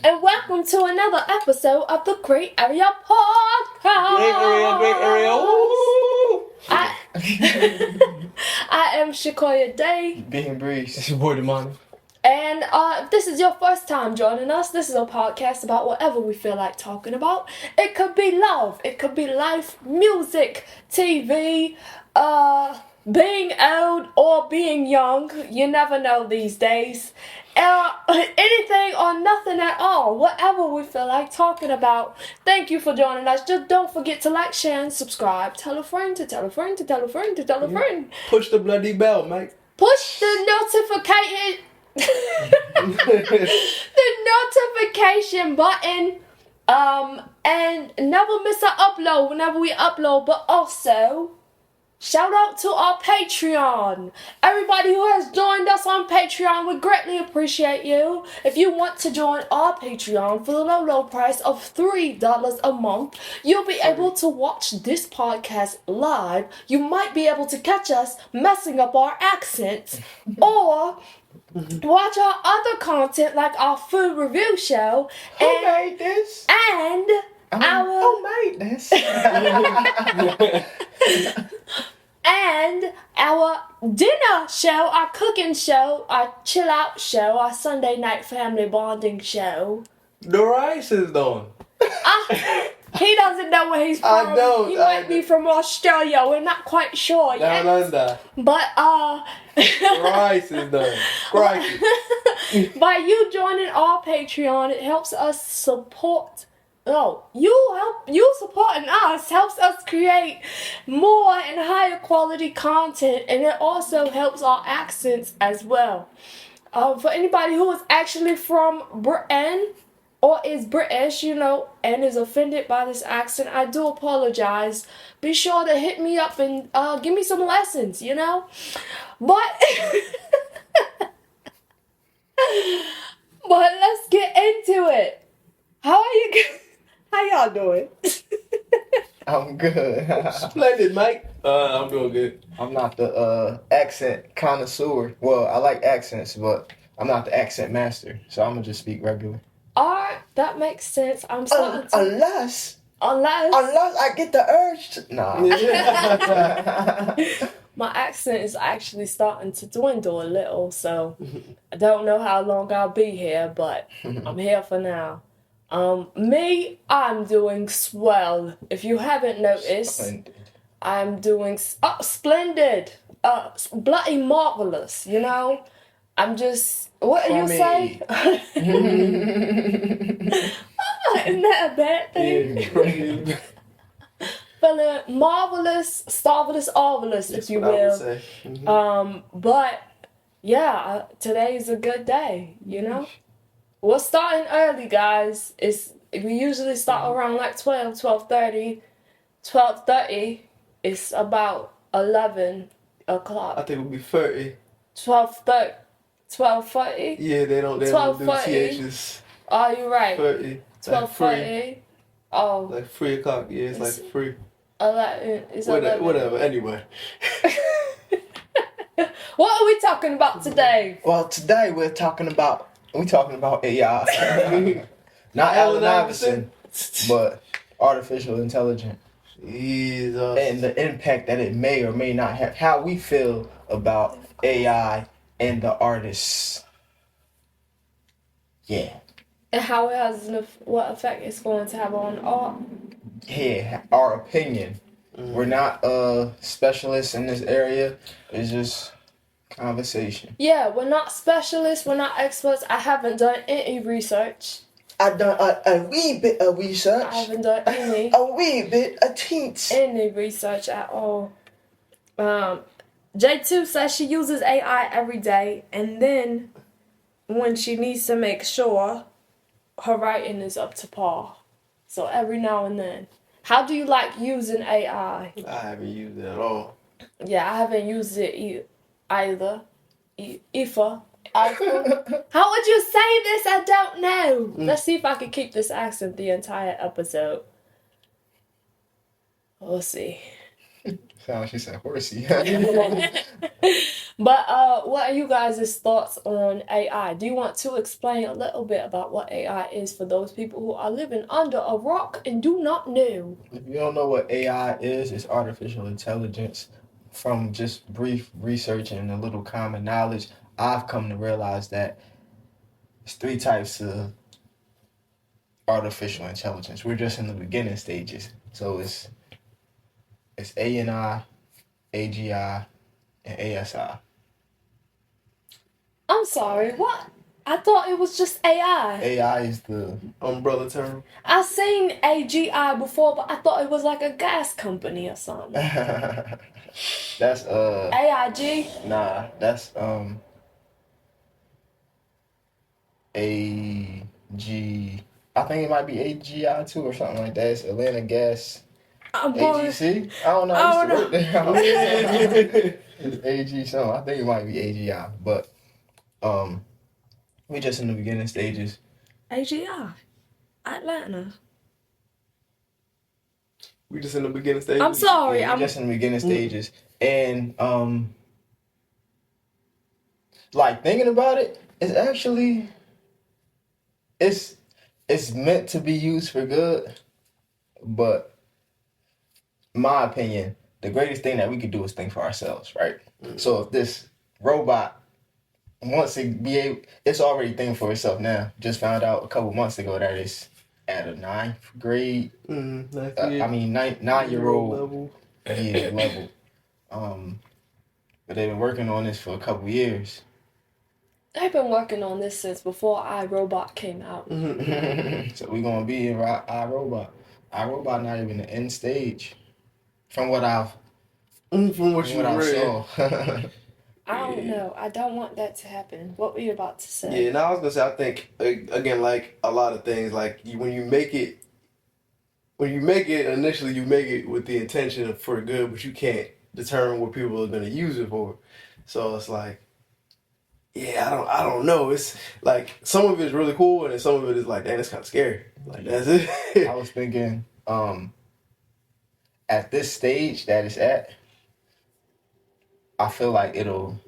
and welcome to another episode of the Grae Area Podcast. Great area. Ooh. I am Shakoya Day. Being Breeze. It's your boy Demani. And if this is your first time joining us, this is a podcast about whatever we feel like talking about. It could be love, it could be life, music, TV, being old or being young. You never know these days. Anything or nothing at all. Whatever we feel like talking about. Thank you for joining us. Just don't forget to like, share, and subscribe. Tell a friend to tell a friend to tell a friend to tell a friend. Push the bloody bell, mate. Push the notification. the notification button, and never miss an upload whenever we upload. But also, shout out to our Patreon. Everybody who has joined us on Patreon, we greatly appreciate you. If you want to join our Patreon for the low price of $3 a month, you'll be able to watch this podcast live. You might be able to catch us messing up our accents, or watch our other content like our food review show. Who made this? And Who made this? and our dinner show, our cooking show, our chill out show, our Sunday night family bonding show. The rice is done. He doesn't know where he's from. I don't. He might be from Australia. We're not quite sure yet. Down under. But The rice is done. Crikey. by you joining our Patreon, it helps us support. You supporting us helps us create more and higher quality content, and it also helps our accents as well. For anybody who is actually from Britain or is British, and is offended by this accent, I do apologize. Be sure to hit me up and give me some lessons, But but let's get into it. How are you guys? How y'all doing? I'm good. Splendid, mate. I'm doing good. I'm not the accent connoisseur. Well, I like accents, but I'm not the accent master, so I'm gonna just speak regular. Alright, that makes sense. I'm starting to... Unless Unless I get the urge to... Nah. my accent is actually starting to dwindle a little, so I don't know how long I'll be here, but I'm here for now. I'm doing swell. If you haven't noticed, Splendid. I'm doing splendid. Bloody marvelous, I'm just... What do you say? Isn't that a bad thing? Yeah. Feeling marvelous, starvelous, if you will. Mm-hmm. But yeah, today's a good day, We're starting early, guys. We usually start around like 12:30. 12:30, it's about 11 o'clock. I think it'll be 30. 12:30. Yeah, they don't do 12:30. THs. Oh, you're right. 30. 12:30. Oh. Like 3 o'clock. Yeah, it's like 3. 11. It's 11. Whatever. Anyway. What are we talking about today? Well, today we're talking about AI. Not Allen Iverson, but artificial intelligence. Jesus. And the impact that it may or may not have. How we feel about AI and the artists. Yeah. And how it has what effect it's going to have on art. Yeah, our opinion. We're not specialists in this area. It's just conversation. Yeah, we're not specialists. We're not experts. I haven't done any research. I've done a wee bit of research. I haven't done any teens. any research at all. J2 says she uses AI every day, and then when she needs to make sure her writing is up to par. So every now and then. How do you like using AI? I haven't used it at all. Yeah, I haven't used it either. Ifa. How would you say this? I don't know. Let's see if I can keep this accent the entire episode. We'll see. Sound like she said horsey. But what are you guys' thoughts on AI? Do you want to explain a little bit about what AI is for those people who are living under a rock and do not know? If you don't know what AI is, it's artificial intelligence. From just brief research and a little common knowledge, I've come to realize that it's 3 types of artificial intelligence. We're just in the beginning stages. So it's ANI, AGI, and ASI. I'm sorry, what? I thought it was just AI. AI is the Umbrella term. I've seen AGI before, but I thought it was like a gas company or something. that's AIG? nah, that's AG. I think it might be AGI too or something like that. It's Atlanta Gas. AGC? I don't know. I used to work there. It's AG something. I think it might be AGI, but we just in the beginning stages. AGI. Atlanta. We just in the beginning stages. I'm sorry. Yeah, I'm just in the beginning stages, and like thinking about it, it's actually it's meant to be used for good, but my opinion, the greatest thing that we could do is think for ourselves, right? So if this robot wants to be able, it's already thinking for itself now. Just found out a couple months ago that it's at a 9th grade. I mean 9-year-old level. Yeah, level. But they've been working on this for a couple years. They've been working on this since before iRobot came out. So we're gonna be in iRobot. iRobot not even the end stage, from what I've saw. I don't know. I don't want that to happen. What were you about to say? Yeah, now I was gonna say, I think again, like a lot of things, like when you make it initially, you make it with the intention of for good, but you can't determine what people are gonna use it for. So it's like, yeah, I don't know. It's like some of it is really cool, and then some of it is like, damn, it's kind of scary. Like that's it. I was thinking, at this stage that it's at, I feel like it'll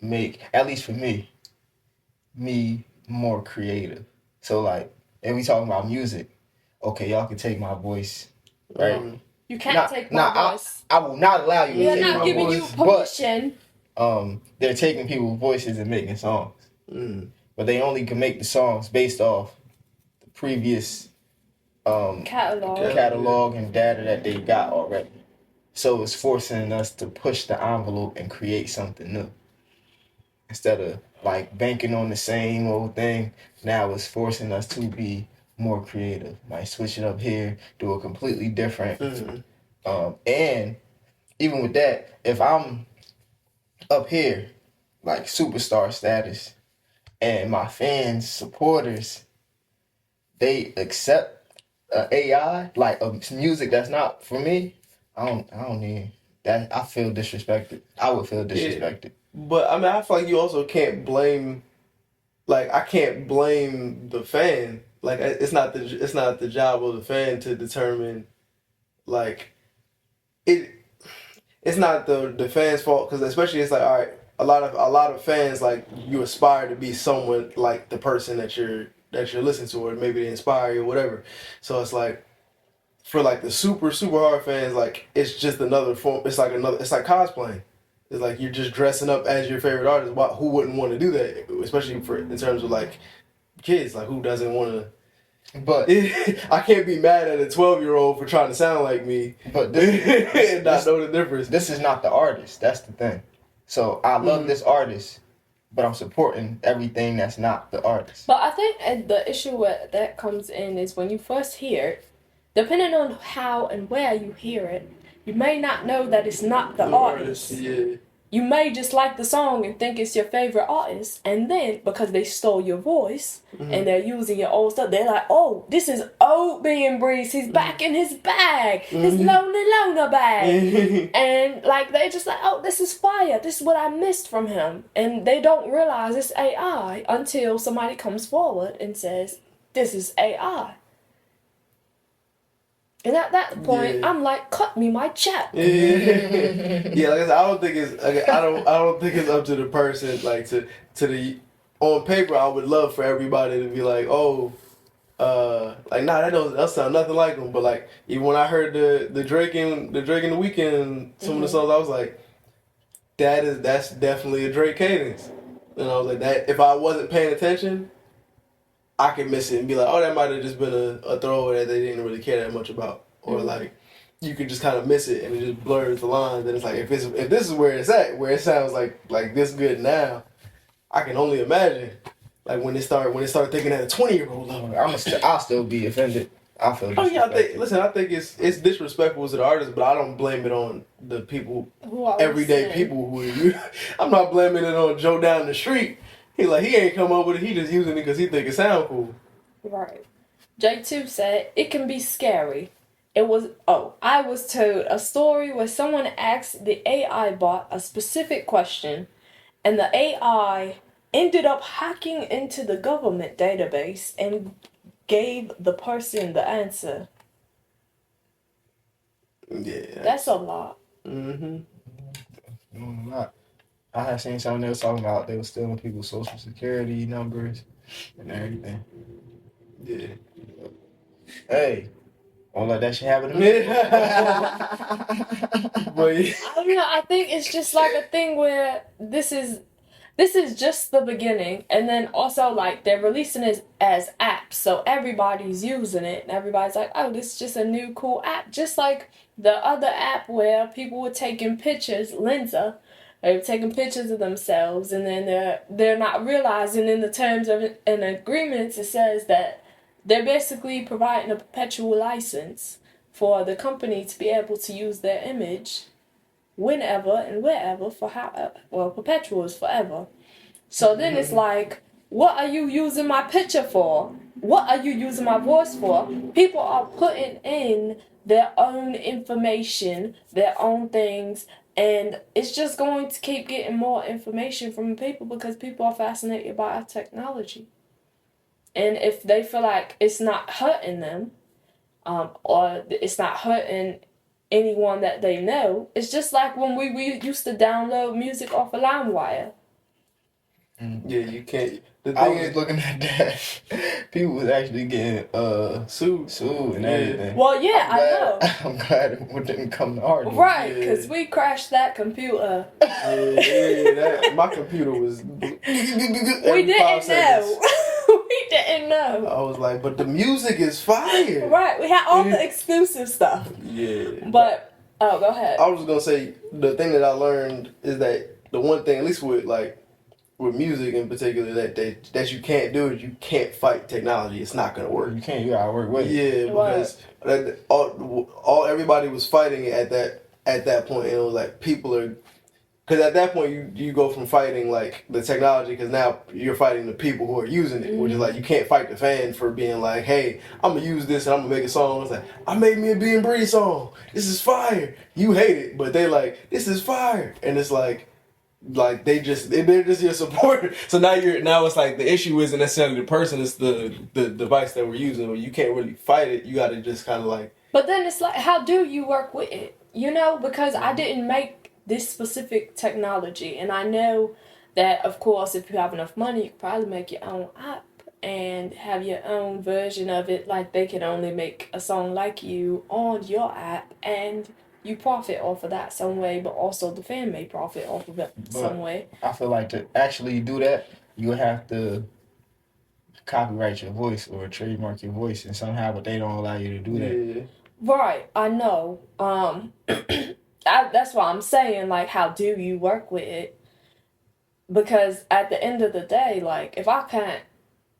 make, at least for me more creative. So like, if we talking about music, okay, y'all can take my voice, right? You can't take my voice. I will not allow you to We're take my not giving voice. you permission. But they're taking people's voices and making songs. But they only can make the songs based off the previous catalog and data that they got already. So it's forcing us to push the envelope and create something new. Instead of like banking on the same old thing, now it's forcing us to be more creative. Like switch it up here, do a completely different. And even with that, if I'm up here, like superstar status, and my fans, supporters, they accept AI, like music that's not for me, I don't need that. I feel disrespected. I would feel disrespected. Yeah. But I mean, I feel like you also can't blame. Like I can't blame the fan. Like it's not the job of the fan to determine. Like it's not the fans' fault, because especially it's like, all right, a lot of fans, like you aspire to be someone like the person that you're listening to, or maybe they inspire you or whatever. So it's like, for like the super hard fans, like it's just another form. It's like cosplaying. It's like you're just dressing up as your favorite artist. Who wouldn't want to do that? Especially in terms of like kids. Like who doesn't want to? But I can't be mad at a 12-year-old for trying to sound like me. But and not know the difference. This is not the artist. That's the thing. So I love this artist, but I'm supporting everything that's not the artist. But I think the issue with that comes in is when you first hear it, depending on how and where you hear it, you may not know that it's not the artist. Yeah. You may just like the song and think it's your favorite artist, and then because they stole your voice and they're using your old stuff, they're like, "Oh, this is old being Breeze. He's back in his bag, his lonely loner bag," and like they just like, "Oh, this is fire. This is what I missed from him," and they don't realize it's AI until somebody comes forward and says, "This is AI." And at that point, Yeah. I'm like, cut me my check. Yeah, like I said, I don't think it's. I don't think it's up to the person. Like to the on paper, I would love for everybody to be like, oh, like nah, that sound nothing like them. But like even when I heard the Drake and the Weeknd, some of the songs, I was like, that's definitely a Drake cadence. And I was like that. If I wasn't paying attention, I could miss it and be like, oh, that might have just been a throwaway that they didn't really care that much about, or like you could just kind of miss it and it just blurs the lines. And it's like if this is where it's at, where it sounds like this good now, I can only imagine like when they start thinking at a 20-year-old level. I'll still be offended. I feel. Oh yeah, I think it's disrespectful to the artist, but I don't blame it on the people, everyday people who you. I'm not blaming it on Joe down the street. He ain't come up with it. He just using it because he think it sound cool. Right. J2 said it can be scary. I was told a story where someone asked the AI bot a specific question, and the AI ended up hacking into the government database and gave the person the answer. Yeah. That's a lot. A lot. I had seen something they was talking about. They were stealing people's social security numbers and everything. Yeah. Hey, won't let that shit happen to me. But I don't know. I think it's just like a thing where this is just the beginning, and then also like they're releasing it as apps, so everybody's using it, and everybody's like, oh, this is just a new cool app, just like the other app where people were taking pictures, Lensa. They were taking pictures of themselves, and then they're not realizing in the terms of and agreements it says that they're basically providing a perpetual license for the company to be able to use their image whenever and wherever for perpetual is forever. So then it's like, what are you using my picture for? What are you using my voice for? People are putting in their own information, their own things, and it's just going to keep getting more information from people because people are fascinated by our technology. And if they feel like it's not hurting them, or it's not hurting anyone that they know, it's just like when we used to download music off a LimeWire. yeah, you can't. The I thing was is, looking at that. People was actually getting sued and everything. Well, yeah, I know. I'm glad it didn't come to our door. Right, because we crashed that computer. My computer was. We didn't know. We didn't know. I was like, but the music is fire. Right, we had all the exclusive stuff. Yeah. But go ahead. I was just gonna say the thing that I learned is that the one thing, at least with music in particular, that you can't do is you can't fight technology. It's not gonna work. You can't. You gotta work with it. Yeah, because all everybody was fighting it at that point, and it was like people are. Because at that point, you go from fighting like the technology, because now you're fighting the people who are using it, which is like you can't fight the fan for being like, hey, I'm gonna use this and I'm gonna make a song. It's like, I made me a B&B song. This is fire. You hate it, but they like, this is fire, and it's like they're just your supporter. So now it's like the issue isn't necessarily the person, it's the device that we're using. But you can't really fight it. You got to just kind of like. But then it's like, how do you work with it? You know, because I didn't make this specific technology, and I know that of course if you have enough money you could probably make your own app and have your own version of it, like they can only make a song like you on your app and you profit off of that some way, but also the fan may profit off of it some way. I feel like to actually do that you have to copyright your voice or trademark your voice and somehow, but they don't allow you to do that. Yeah. Right, I know. That's why I'm saying, like, how do you work with it? Because at the end of the day, like, if I can't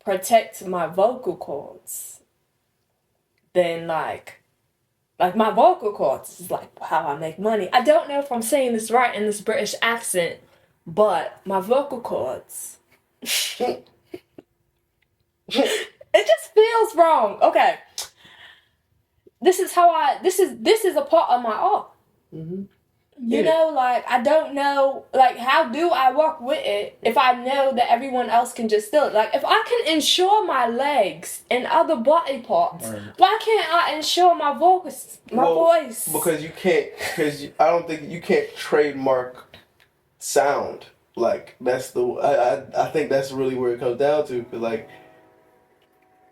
protect my vocal cords, then, like my vocal cords is, like, how I make money. I don't know if I'm saying this right in this British accent, but my vocal cords, it just feels wrong. Okay. This is a part of my art. Mm-hmm. You know, like, I don't know, like, how do I work with it if I know that everyone else can just steal it? Like, if I can insure my legs and other body parts, why can't I insure my voice? Because you can't, I don't think you can't trademark sound. Like, that's I think that's really where it comes down to. Cause like,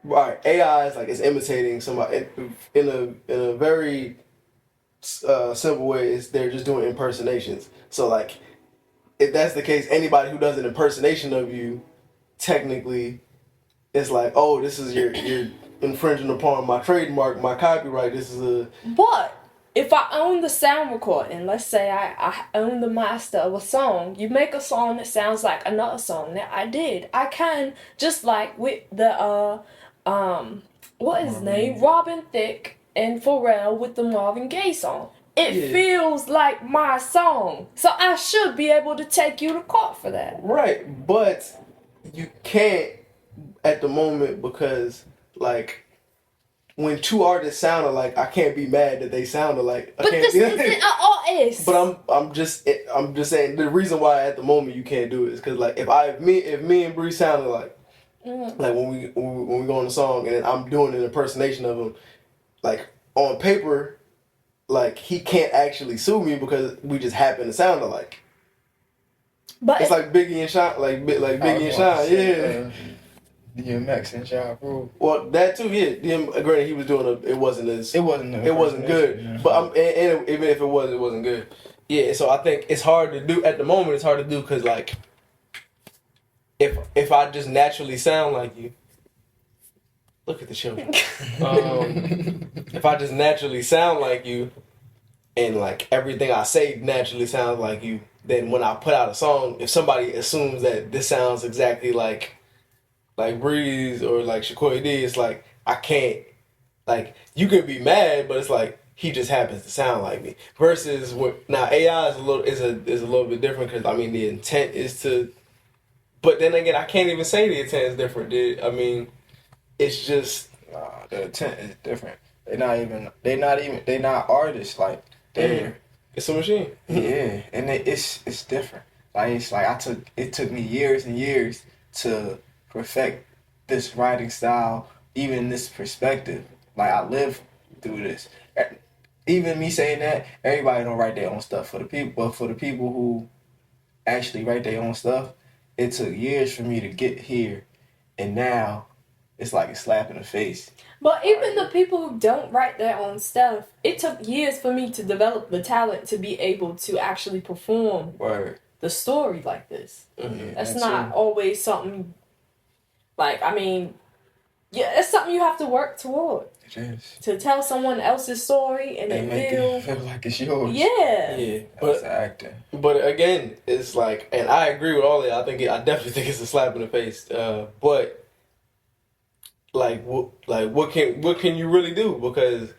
right, AI is like, it's imitating somebody in a very simple way. Is they're just doing impersonations. So like, if that's the case, anybody who does an impersonation of you, technically, it's like, oh, this is you're infringing upon my trademark, my copyright. This is a. But if I own the sound recording, let's say I own the master of a song, you make a song that sounds like another song that I did. I can, just like with the what is his name? Robin Thicke and Pharrell with the Marvin Gaye song. It feels like my song. So I should be able to take you to court for that. Right, but you can't at the moment because, like, when two artists sound alike, I can't be mad that they sound alike. But this isn't an artist. But I'm just saying the reason why at the moment you can't do it is because, like, if me and Bree sound alike, like when we go on the song and I'm doing an impersonation of him, like on paper, like he can't actually sue me because we just happen to sound alike. But it's like Biggie and Sean, like Biggie and Sean, yeah. DMX and Ja Rule. Well, that too, yeah. Granted, he was doing it wasn't good. Yeah. But and even if it wasn't good. Yeah. So I think it's hard to do at the moment. It's hard to do because, like, if I just naturally sound like you, look at the children. If I just naturally sound like you, and like everything I say naturally sounds like you, then when I put out a song, if somebody assumes that this sounds exactly like Breeze or like Shakoy D, it's like I can't, like, you can be mad, but it's like he just happens to sound like me. Versus now AI is a little bit different because I mean the intent is to, but then again I can't even say the intent is different, dude. I mean, it's just the intent is different. They're not artists, like they're. It's a machine. Yeah, and it's different. Like it took me years and years to perfect this writing style, even this perspective. Like I lived through this. Even me saying that, everybody don't write their own stuff for the people, but for the people who actually write their own stuff, it took years for me to get here, and now it's like a slap in the face. But even the people who don't write their own stuff, it took years for me to develop the talent to be able to actually perform the story like this. Mm-hmm. That's not always something, like, I mean, yeah, it's something you have to work toward. It is. To tell someone else's story and make it feel like it's yours. Yeah. Yeah. But acting. But again, it's like, and I agree with all that. I definitely think it's a slap in the face. But what can you really do? Because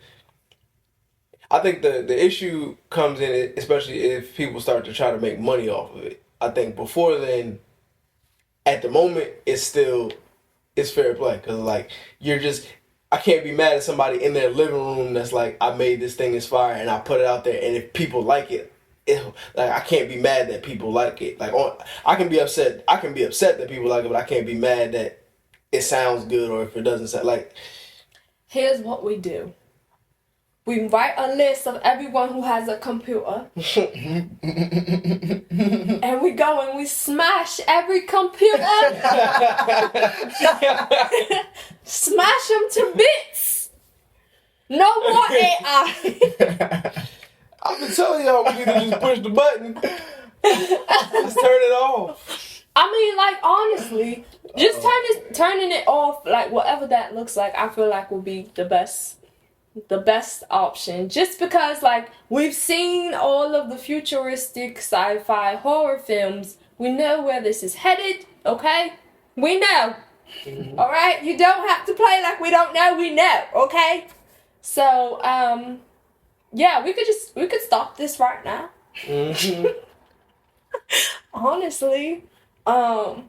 I think the issue comes in, especially if people start to try to make money off of it. I think before then, at the moment, it's fair play because, like, I can't be mad at somebody in their living room that's like, I made this thing as fire and I put it out there, and if people like it, like, I can't be mad that people like it. Like, I can be upset that people like it, but I can't be mad that it sounds good or if it doesn't sound like. Here's what we do. We write a list of everyone who has a computer. And we go and we smash every computer. Smash them to bits. No more AI. I've been telling y'all we need to just push the button. Just turn it off. I mean, like, honestly, just turning it off, like, whatever that looks like, I feel like will be the best option, just because, like, we've seen all of the futuristic sci-fi horror films. We know where this is headed, okay? We know. Mm-hmm. All right? You don't have to play like we don't know. We know, okay? So, yeah, we could stop this right now. Mm-hmm. Honestly, I'm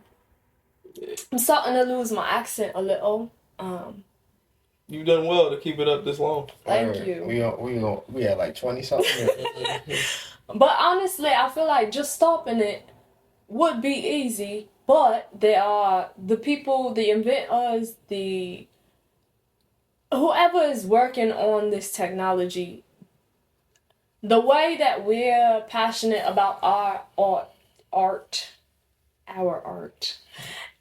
starting to lose my accent a little. You've done well to keep it up this long. Thank you. We had like 20 something. But honestly, I feel like just stopping it would be easy. But there are the people, the inventors, the whoever is working on this technology. The way that we're passionate about our art,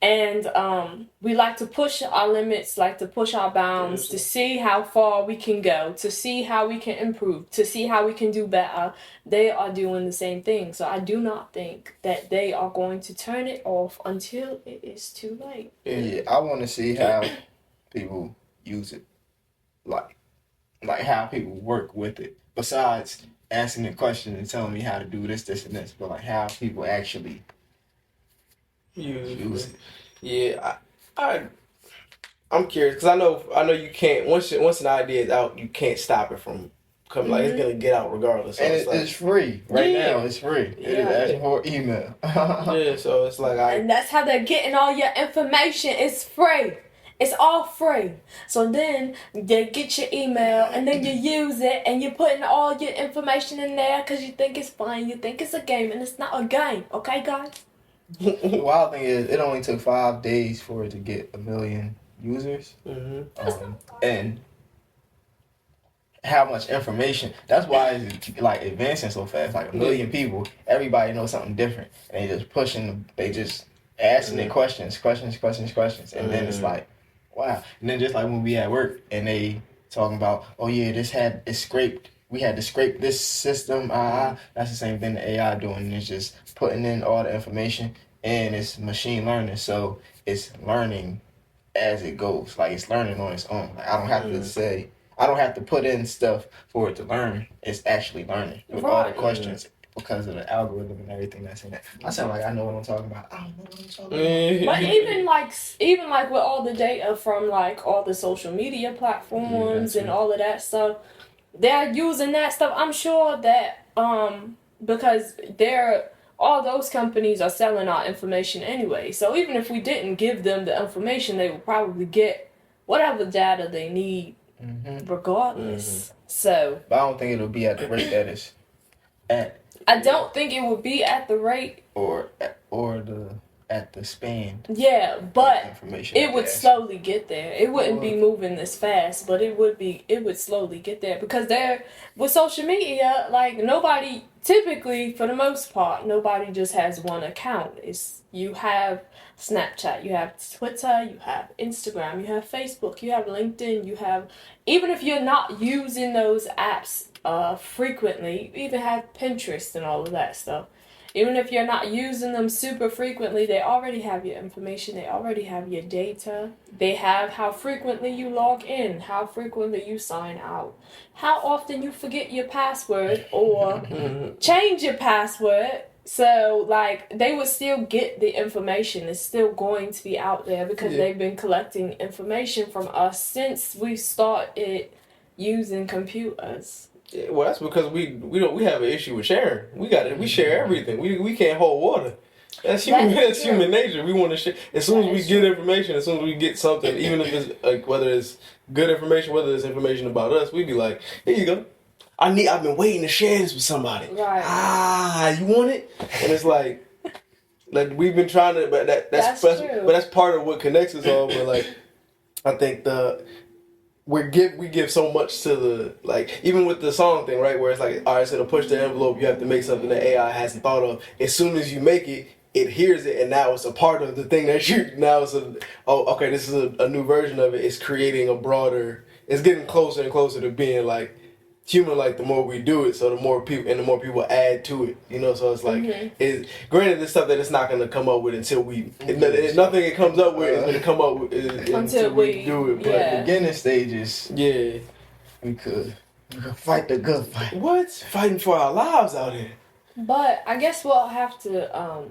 and we like to push our limits, like to push our bounds, to see how far we can go, to see how we can improve, to see how we can do better. They are doing the same thing, so I do not think that they are going to turn it off until it is too late. Yeah, I want to see how people use it, like how people work with it. Besides asking the question and telling me how to do this, this, and this, but like how people actually use it. Yeah, I'm curious because I know you can't once an idea is out, you can't stop it from coming. Like it's gonna get out regardless. So And it's, like, it's free right Yeah. now. It's free. It Yeah. is asking for email. yeah, so it's like And that's how they're getting all your information. It's free. It's all free. So then they get your email and then you use it and you're putting all your information in there because you think it's fun. You think it's a game and it's not a game. Okay, guys? The wild thing is, it only took 5 days for it to get 1 million users. And how much information. That's why it's like advancing so fast. Like 1 million people, everybody knows something different. And they just pushing, they just asking it questions. And then it's like, wow. And then just like when we at work and they talking about, oh yeah, it's scraped. We had to scrape this system. That's the same thing the AI doing. It's just putting in all the information and it's machine learning. So it's learning as it goes. Like it's learning on its own. Like I don't have to say, I don't have to put in stuff for it to learn. It's actually learning with all the questions because of the algorithm and everything that's in it. I sound like I know what I'm talking about. I don't know what I'm talking about. But even like with all the data from like all the social media platforms and all of that stuff, they're using that stuff. I'm sure that because all those companies are selling our information anyway. So even if we didn't give them the information, they would probably get whatever data they need regardless. So But I don't think it'll be at the rate that it's at. I don't think it would be at the rate or at the span. Yeah, but information it would slowly get there. It wouldn't be moving this fast, but it would slowly get there because with social media, like nobody typically, for the most part, nobody just has one account. You have Snapchat, you have Twitter, you have Instagram, you have Facebook, you have LinkedIn, you have, even if you're not using those apps frequently, you even have Pinterest and all of that stuff. Even if you're not using them super frequently, they already have your information. They already have your data. They have how frequently you log in, how frequently you sign out, how often you forget your password or change your password. So, like, they would still get the information. It's still going to be out there because they've been collecting information from us since we started using computers. Yeah, well, that's because we have an issue with sharing. We share everything. We can't hold water. That's human nature. We want to share. As soon as we get information, as soon as we get something, even if it's like whether it's good information, whether it's information about us, we be like, here you go. I've been waiting to share this with somebody. Right. You want it? And it's like we've been trying to, but that's true. But that's part of what connects us all. But like, I think we give so much to the, like, even with the song thing, right, where it's like, all right, so to push the envelope, you have to make something that AI hasn't thought of. As soon as you make it, it hears it, and now it's a part of the thing that this is a new version of it. It's creating a broader, it's getting closer and closer to being like human, like the more we do it, so the more people add to it, you know. So it's like, it's granted, it's stuff that it's not gonna come up with until nothing it comes up with is gonna come up with until we do it. But the beginning stages, we could fight the good fight. What? Fighting for our lives out here. But I guess we'll have to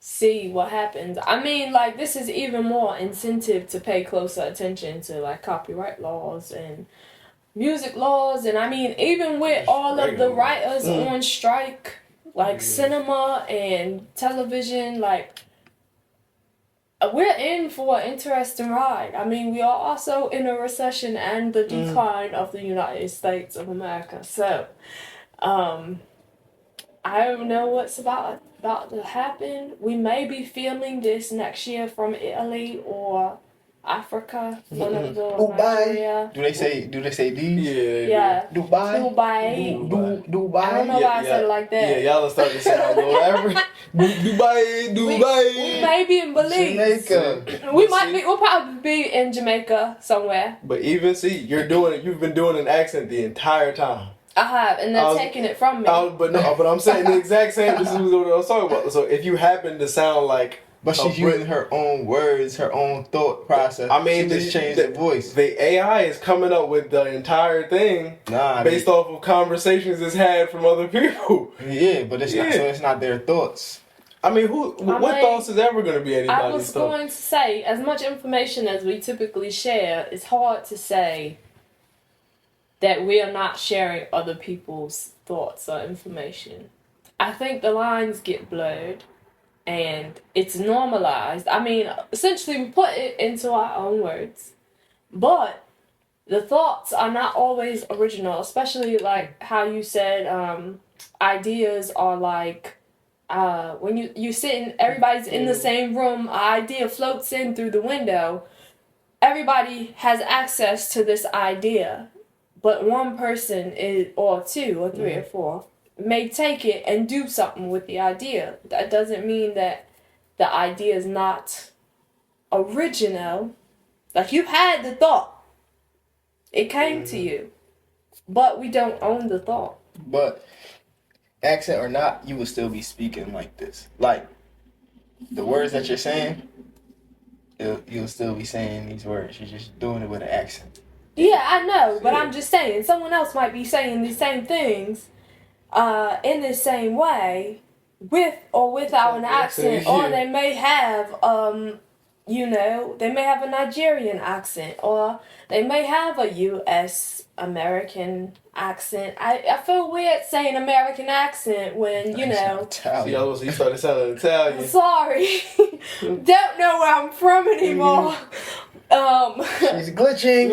see what happens. I mean, like, this is even more incentive to pay closer attention to like copyright laws and music laws, and I mean, even with all of the writers on strike, like cinema and television, like, we're in for an interesting ride. I mean, we are also in a recession and the decline of the United States of America. So, I don't know what's about to happen. We may be filming this next year from Italy or Africa, one of the Nigeria. Dubai. Do they say these? Yeah. Dubai. Dubai. I don't know why I said it like that. Yeah, y'all are starting to sound whatever. Dubai. We may be in Belize. Jamaica. We'll probably be in Jamaica somewhere. But even you've been doing an accent the entire time. I have, and they're taking it from me. But I'm saying the exact same. This is what I was talking about. So if you happen to sound like, but she's using her own words, her own thought process. I mean, she just changed her voice. The AI is coming up with the entire thing based off of conversations it's had from other people. Yeah, but it's not. So it's not their thoughts. I mean, what thoughts is ever going to be anybody's I was going to say, as much information as we typically share, it's hard to say that we are not sharing other people's thoughts or information. I think the lines get blurred and it's normalized. I mean, essentially we put it into our own words, but the thoughts are not always original, especially like how you said ideas are like when you sit and everybody's in the same room, an idea floats in through the window. Everybody has access to this idea. But one person or two or three or four may take it and do something with the idea. That doesn't mean that the idea is not original. Like, you had the thought. It came to you. But we don't own the thought. But accent or not, you will still be speaking like this. Like, the words that you're saying, you'll still be saying these words. You're just doing it with an accent. Yeah, I know, but I'm just saying, someone else might be saying these same things in the same way, with or without an accent, or they may have, they may have a Nigerian accent, or they may have a U.S. American accent. I feel weird saying American accent when, Italian. See, you started sounding Italian. Sorry. Don't know where I'm from anymore. She's glitching.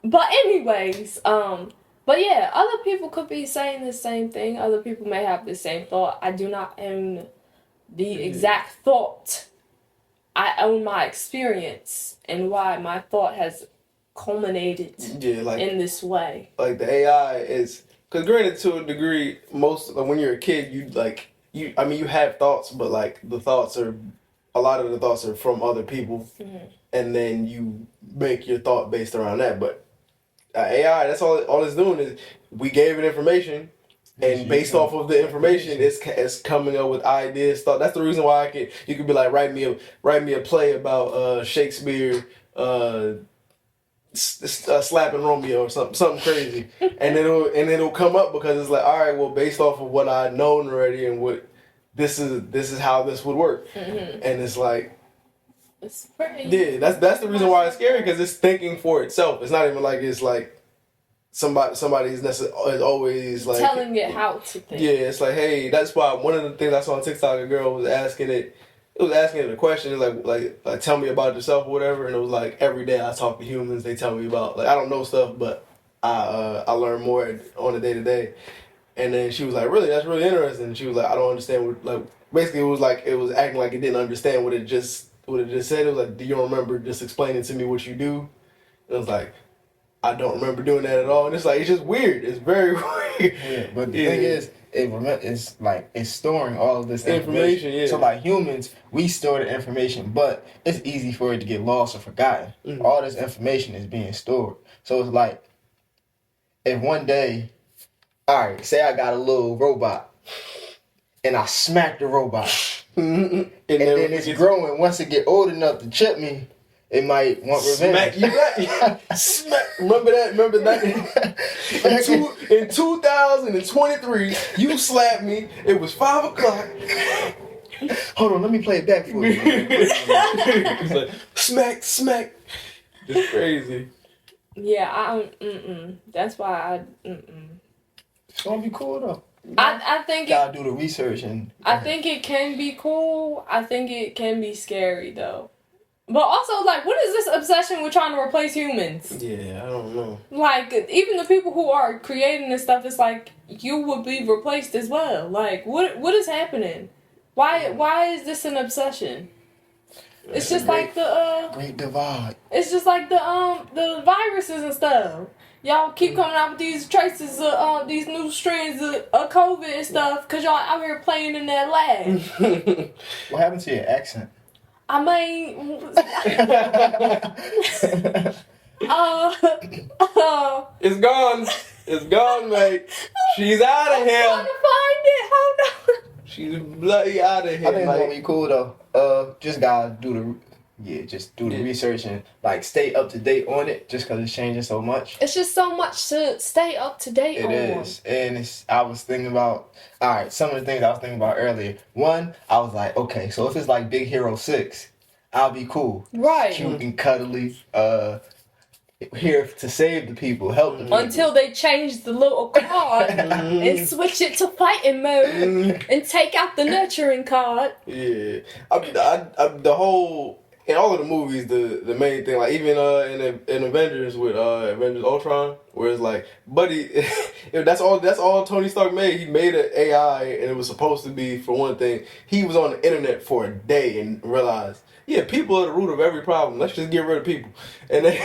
But anyways, but yeah, other people could be saying the same thing. Other people may have the same thought. I do not own the exact thought. I own my experience and why my thought has culminated in this way. Like the AI is. Because granted, to a degree, when you're a kid, you have thoughts, but like a lot of the thoughts are from other people, and then you make your thought based around that. But AI, that's all it's doing is we gave it information, and based off of the information, it's coming up with ideas. Thought that's the reason why you could be like write me a play about Shakespeare. Slapping Romeo or something crazy, and it'll come up because it's like, all right, well, based off of what I've known already and what this is how this would work, and it's like, it's pretty. Yeah, that's the reason why it's scary, because it's thinking for itself. It's not even like it's like somebody's is always like telling it how to think. Yeah, it's like, hey, that's why one of the things I saw on TikTok, a girl was asking it. It was asking it a question, like tell me about yourself or whatever, and it was like, every day I talk to humans, they tell me about, like, I don't know stuff, but I learn more on a day to day. And then she was like, really, that's really interesting. And she was like, I don't understand what, like, basically it was acting like it didn't understand what it just said. It was like, do you remember just explaining to me what you do? And it was like, I don't remember doing that at all. And it's like, it's just weird. It's very weird. Yeah, but the thing is, it's storing all of this information. Yeah. So like humans, we store the information, but it's easy for it to get lost or forgotten. Mm-hmm. All this information is being stored. So it's like, if one day, all right, say I got a little robot, and I smack the robot, and then it's growing. Once it get old enough to chip me, it might want revenge. Smack you back. Smack. Remember that? In 2023, you slapped me. It was 5 o'clock. Hold on, let me play it back for you. It's like, smack. It's crazy. Yeah, that's why It's gonna be cool though. I think gotta do the research and. I think it can be cool. I think it can be scary though. But also, like, what is this obsession with trying to replace humans? Yeah, I don't know. Like, even the people who are creating this stuff, it's like, you would be replaced as well. Like, what is happening? Why is this an obsession? It's just like the Great divide. it's just like the viruses and stuff. Y'all keep coming out with these traces of these new strains of COVID and stuff because y'all out here playing in that lab. What happened to your accent? I mean, It's gone. It's gone, mate. She's out of I'm trying here. to find it. Hold on. She's bloody out of I here, think it's gonna mate. be cool though. Just gotta do the research and like stay up to date on it. Just cause it's changing so much. It's just so much to stay up to date on. It is, and I was thinking about. All right, some of the things I was thinking about earlier. One, I was like, okay, so if it's like Big Hero 6, I'll be cool, Right. cute and cuddly. Here to save the people, help the people. Until they change the little card and switch it to fighting mode and take out the nurturing card. Yeah, the whole in all of the movies, the main thing, like even in Avengers with Avengers Ultron, where it's like, buddy, that's all Tony Stark made. He made an AI, and it was supposed to be for one thing. He was on the internet for a day and realized, yeah, people are the root of every problem. Let's just get rid of people. And then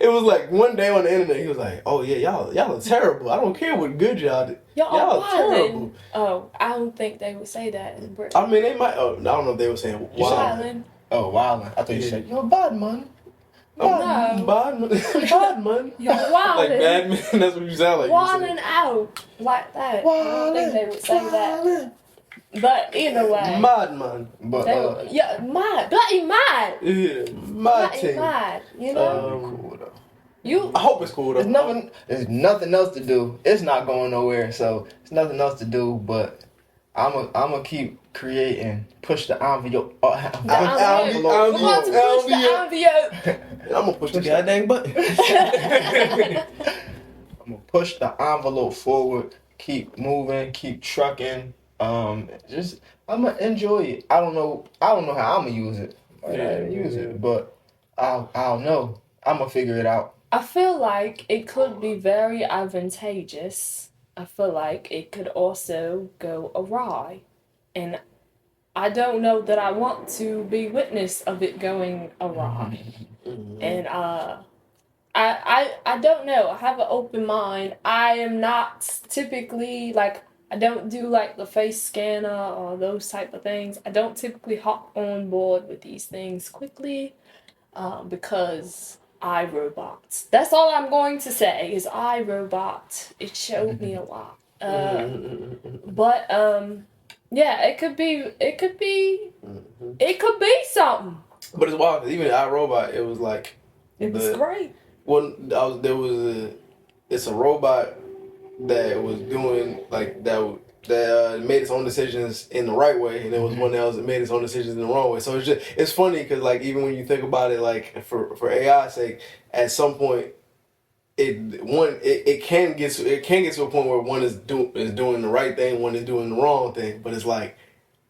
it was like one day on the internet, he was like, oh yeah, y'all are terrible. I don't care what good y'all did. Y'all are terrible. Oh, I don't think they would say that in Britain. I mean, they might. Oh, I don't know if they were saying Wildin'. Oh, wildin'. I thought you said, you're bad, man. No. Bad man. You're wildin'. Like bad man, that's what you sound like. Wildin' out like that. I don't think they would say that. But either way. Mad man. But yeah, mad. Bloody mad. Yeah, mad Bloody thing. mad. You know? cool though. I hope it's cool though. There's nothing else to do. It's not going nowhere, so there's nothing else to do. But I'm keep creating, push the envelope. We're about to push the envelope. I'm gonna push the goddamn button. I'm gonna push the envelope forward. Keep moving. Keep trucking. I'm gonna enjoy it. I don't know how I'm gonna use it. But I'll know. I'm gonna figure it out. I feel like it could be very advantageous. I feel like it could also go awry. And I don't know that I want to be witness of it going awry. And I don't know. I have an open mind. I am not typically like, I don't do like the face scanner or those type of things. I don't typically hop on board with these things quickly because iRobot. That's all I'm going to say is iRobot. It showed me a lot. But yeah, it could be something. But it's wild because even in iRobot, it was like It was great. It's a robot that was doing like that made its own decisions in the right way, and there was one else that made its own decisions in the wrong way. So it's funny because like even when you think about it, like for AI's sake, at some point it can get to a point where one is doing the right thing, one is doing the wrong thing, but it's like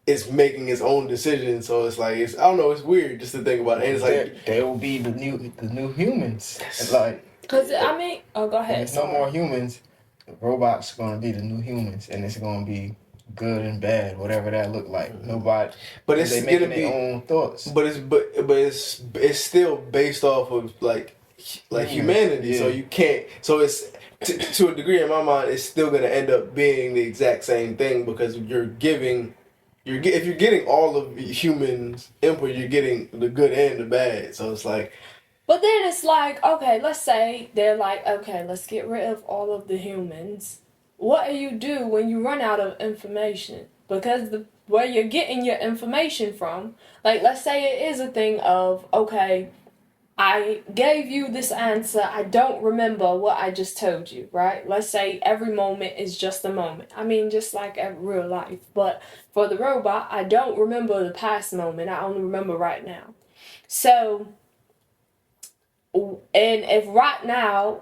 it's making its own decisions. So it's like I don't know, it's weird just to think about it. And it's like there will be the new humans. It's like Cause I mean, oh, go ahead. There's no more humans. The robots gonna be the new humans, and it's gonna be good and bad, whatever that look like. Nobody, but it's they gonna making be their own thoughts. But it's still based off of like humanity. Yeah. So you can't. So it's to a degree in my mind, it's still gonna end up being the exact same thing because if you're getting all of humans input, you're getting the good and the bad. So it's like. But then it's like, okay, let's say they're like, okay, let's get rid of all of the humans. What do you do when you run out of information? Because where you're getting your information from, like let's say it is a thing of, okay, I gave you this answer, I don't remember what I just told you, right? Let's say every moment is just a moment. I mean, just like real life. But for the robot, I don't remember the past moment, I only remember right now. So... And if right now,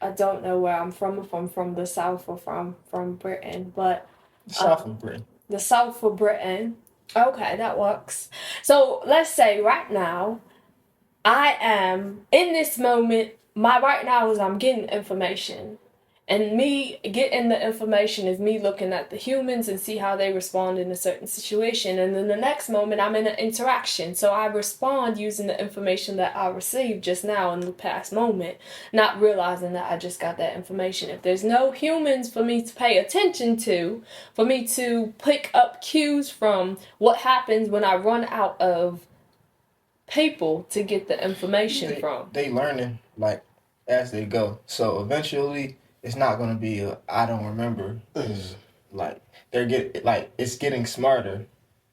I don't know where I'm from, if I'm from the South or from Britain, but... South of Britain. The South of Britain, Okay, that works. So let's say right now, I am in this moment. My right now is I'm getting information. And me getting the information is me looking at the humans and see how they respond in a certain situation. And then the next moment, I'm in an interaction. So I respond using the information that I received just now in the past moment, not realizing that I just got that information. If there's no humans for me to pay attention to, for me to pick up cues from what happens when I run out of people to get the information from. They learning like as they go. So eventually it's not gonna be a I don't remember. Like it's getting smarter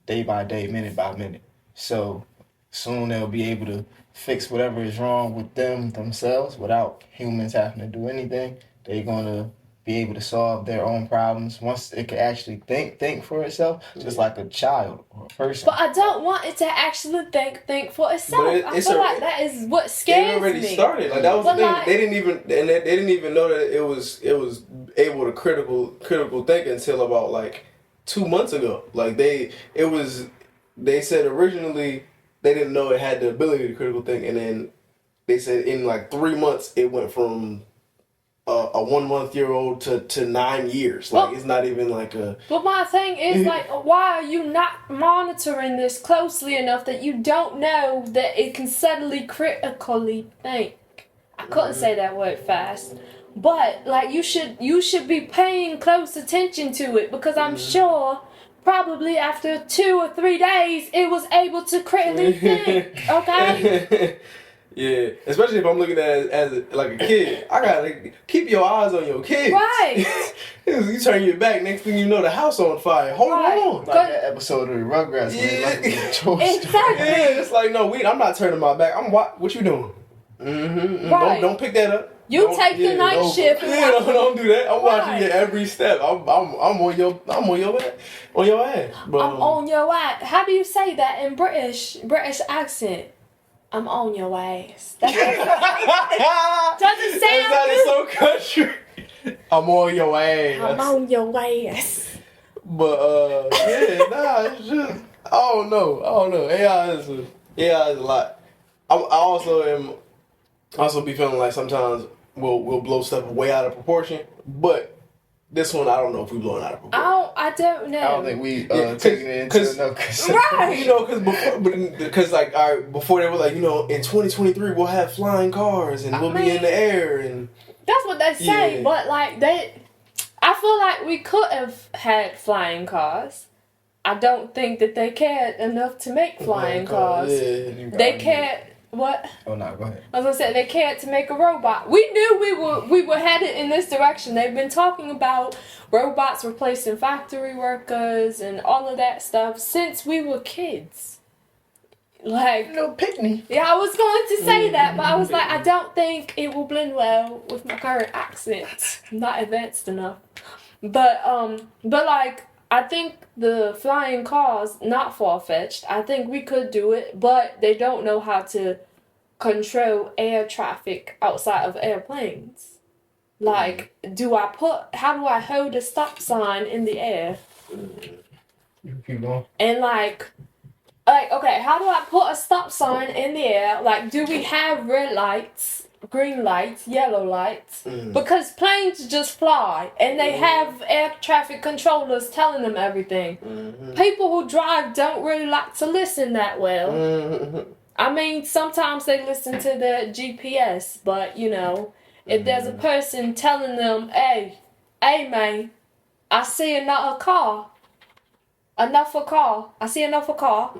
day by day, minute by minute. So soon they'll be able to fix whatever is wrong with them themselves without humans having to do anything. They're gonna be able to solve their own problems once it can actually think for itself, just like a child or a person. But I don't want it to actually think for itself. I feel like that is what scares me. It already started. Like that was the thing. Like, they didn't even know that it was able to critical think until about like 2 months ago. Like they said originally they didn't know it had the ability to critical think, and then they said in like 3 months it went from a 1 month-year-old to 9 years. Like it's not even like a. But my thing is like, why are you not monitoring this closely enough that you don't know that it can suddenly critically think? I couldn't say that word fast, but like you should be paying close attention to it because I'm sure. Probably after 2 or 3 days, it was able to critically think. Okay. Yeah, especially if I'm looking at it as like a kid. I gotta keep your eyes on your kids. Right. You turn your back, next thing you know, the house on fire. Hold on. Like that episode of the Rugrats. Exactly. Yeah, it's like, no, I'm not turning my back. What you doing? Right. Don't pick that up. You take the night shift. Don't do that. I'm watching your every step. I'm on your ass. But, I'm on your ass. How do you say that in British accent? I'm on your ass. Doesn't sound that so country. I'm on your ass. I'm on your ass. But it's just I don't know. AI is a lot. I also be feeling like sometimes we'll blow stuff way out of proportion, but this one I don't know if we blowing out of proportion. I don't know. I don't think we taking it into enough. Right. Because like before they were like, in 2023 we'll have flying cars and we'll be in the air and that's what they say, but like I feel like we could have had flying cars. I don't think that they cared enough to make flying cars. Yeah. They cared. What? Oh no, go ahead. I was gonna say they cared to make a robot. We knew we were headed in this direction. They've been talking about robots replacing factory workers and all of that stuff since we were kids. Like No Pickney. Yeah, I was going to say that, but I was like, I don't think it will blend well with my current accent. I'm not advanced enough. But like I think the flying cars not far-fetched. I think we could do it, but they don't know how to control air traffic outside of airplanes. Like, how do I hold a stop sign in the air? Keep going. And like, okay, how do I put a stop sign in the air? Like, do we have red lights? Green lights, yellow lights, because planes just fly and they have air traffic controllers telling them everything. People who drive don't really like to listen that well. I mean, sometimes they listen to their GPS, but if there's a person telling them, hey man, I see another car. I see another car.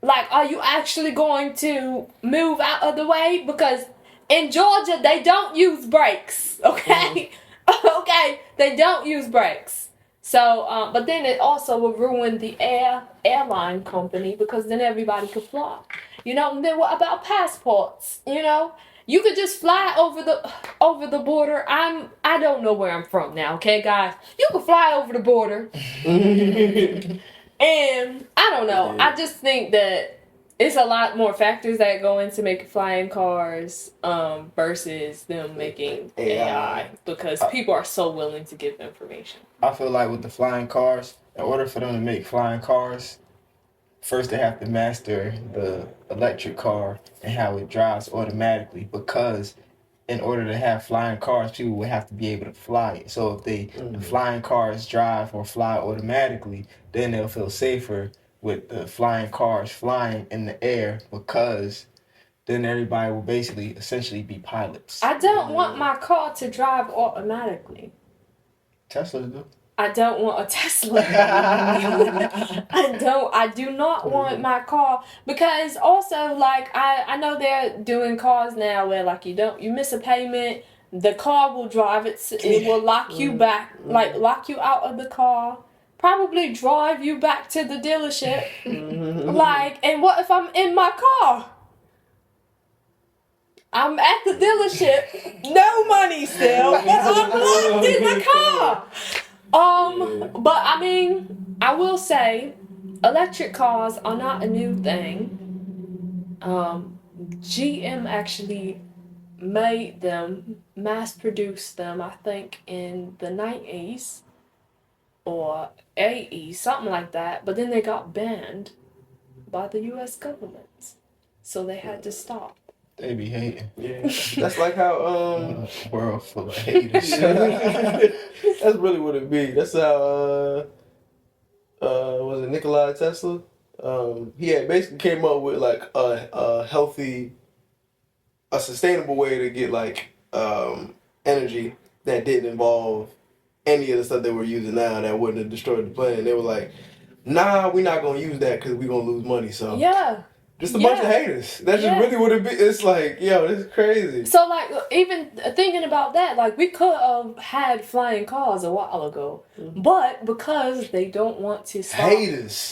Like, are you actually going to move out of the way? Because in Georgia, they don't use brakes, okay? Okay, they don't use brakes. So, but then it also will ruin the airline company because then everybody could fly. And then what about passports? You could just fly over the border. I don't know where I'm from now, okay, guys? You can fly over the border. And I don't know. Yeah. I just think that it's a lot more factors that go into making flying cars versus them making AI because people are so willing to give information. I feel like with the flying cars, in order for them to make flying cars, first they have to master the electric car and how it drives automatically, because in order to have flying cars, people would have to be able to fly it. So if the flying cars drive or fly automatically, then they'll feel safer with the flying cars flying in the air, because then everybody will basically essentially be pilots. I don't want my car to drive automatically. Teslas do. I don't want a Tesla. I do not want my car, because also, like, I know they're doing cars now where, like, you miss a payment, the car will drive it will lock you back, like, lock you out of the car, probably drive you back to the dealership. Like, and what if I'm in my car? I'm at the dealership, no money still, but I'm locked in the car. But I mean, I will say, electric cars are not a new thing. GM actually made them, mass-produced them, I think, in the 90s or 80s, something like that. But then they got banned by the U.S. government, so they had to stop. They be hating. Yeah, that's like how World full of haters. that's really what it be. That's how was it Nikola Tesla? He had basically came up with like a healthy, a sustainable way to get like energy that didn't involve any of the stuff that we're using now that wouldn't have destroyed the planet. They were like, nah, we're not gonna use that because we're gonna lose money. So Yeah. just a bunch of haters. That's just really what it be. It's like, yo, this is crazy. So, like, even thinking about that, like, we could have had flying cars a while ago, but because they don't want to stop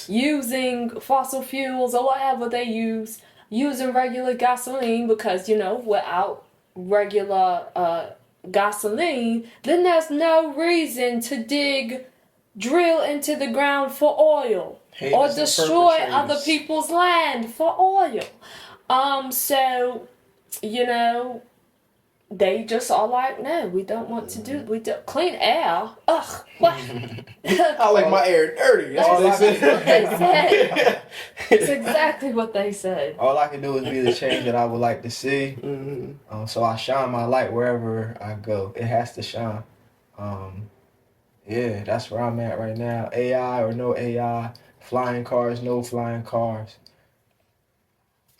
using fossil fuels or whatever they use, using regular gasoline, because, you know, without regular gasoline, then there's no reason to drill into the ground for oil. Or destroy other people's land for oil. So, you know, they just are like, no, we don't want to do. We don't clean air. Ugh, what? I like my air dirty. That's what they said. It's exactly what they said. All I can do is be the change that I would like to see. So I shine my light wherever I go. It has to shine. Yeah, that's where I'm at right now. AI or no AI. Flying cars, no flying cars.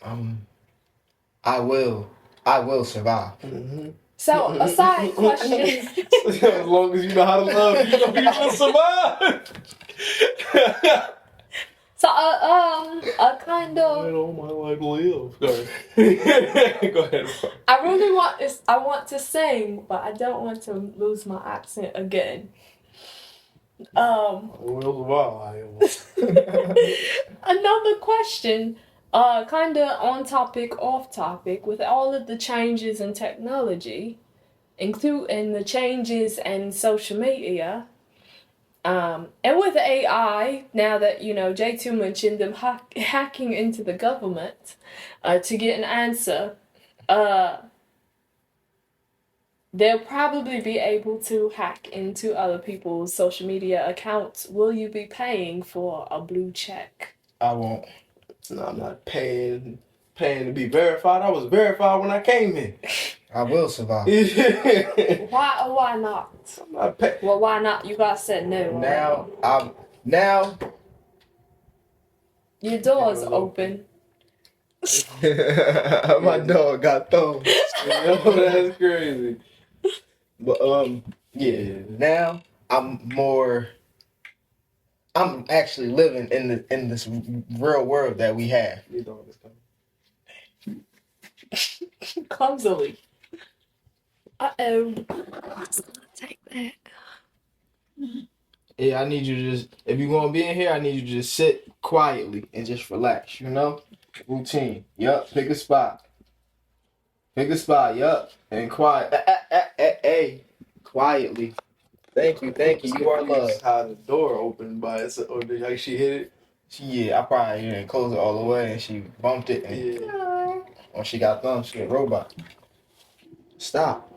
I will survive. So, a side question. As long as you know how to love, you will survive. So, a kind of. I don't mind live. Go ahead. Go ahead. I want to sing, but I don't want to lose my accent again. Another question, kind of on topic, off topic, with all of the changes in technology, including the changes in social media, and with AI, now that, you know, J2 mentioned them hacking into the government to get an answer, they'll probably be able to hack into other people's social media accounts. Will you be paying for a blue check? I won't. No, I'm not paying to be verified. I was verified when I came in. I will survive. Why or why not? I'm not paying. Well, why not? You guys said no. Now your door's open. My dog got thrown. That's crazy. But yeah. Now I'm actually living in this real world that we have. Your dog is coming. Clumsily. Uh-oh. Take that. Yeah, I need you to just, if you're gonna be in here, I need you to just sit quietly and just relax, you know? Routine. Yup, pick a spot. Yup. And quiet. Hey. Quietly. Thank you. You are loved. How the door opened by itself, or did like she hit it? I probably didn't close it all the way, and she bumped it. And when she got thumbed, she a robot. Stop.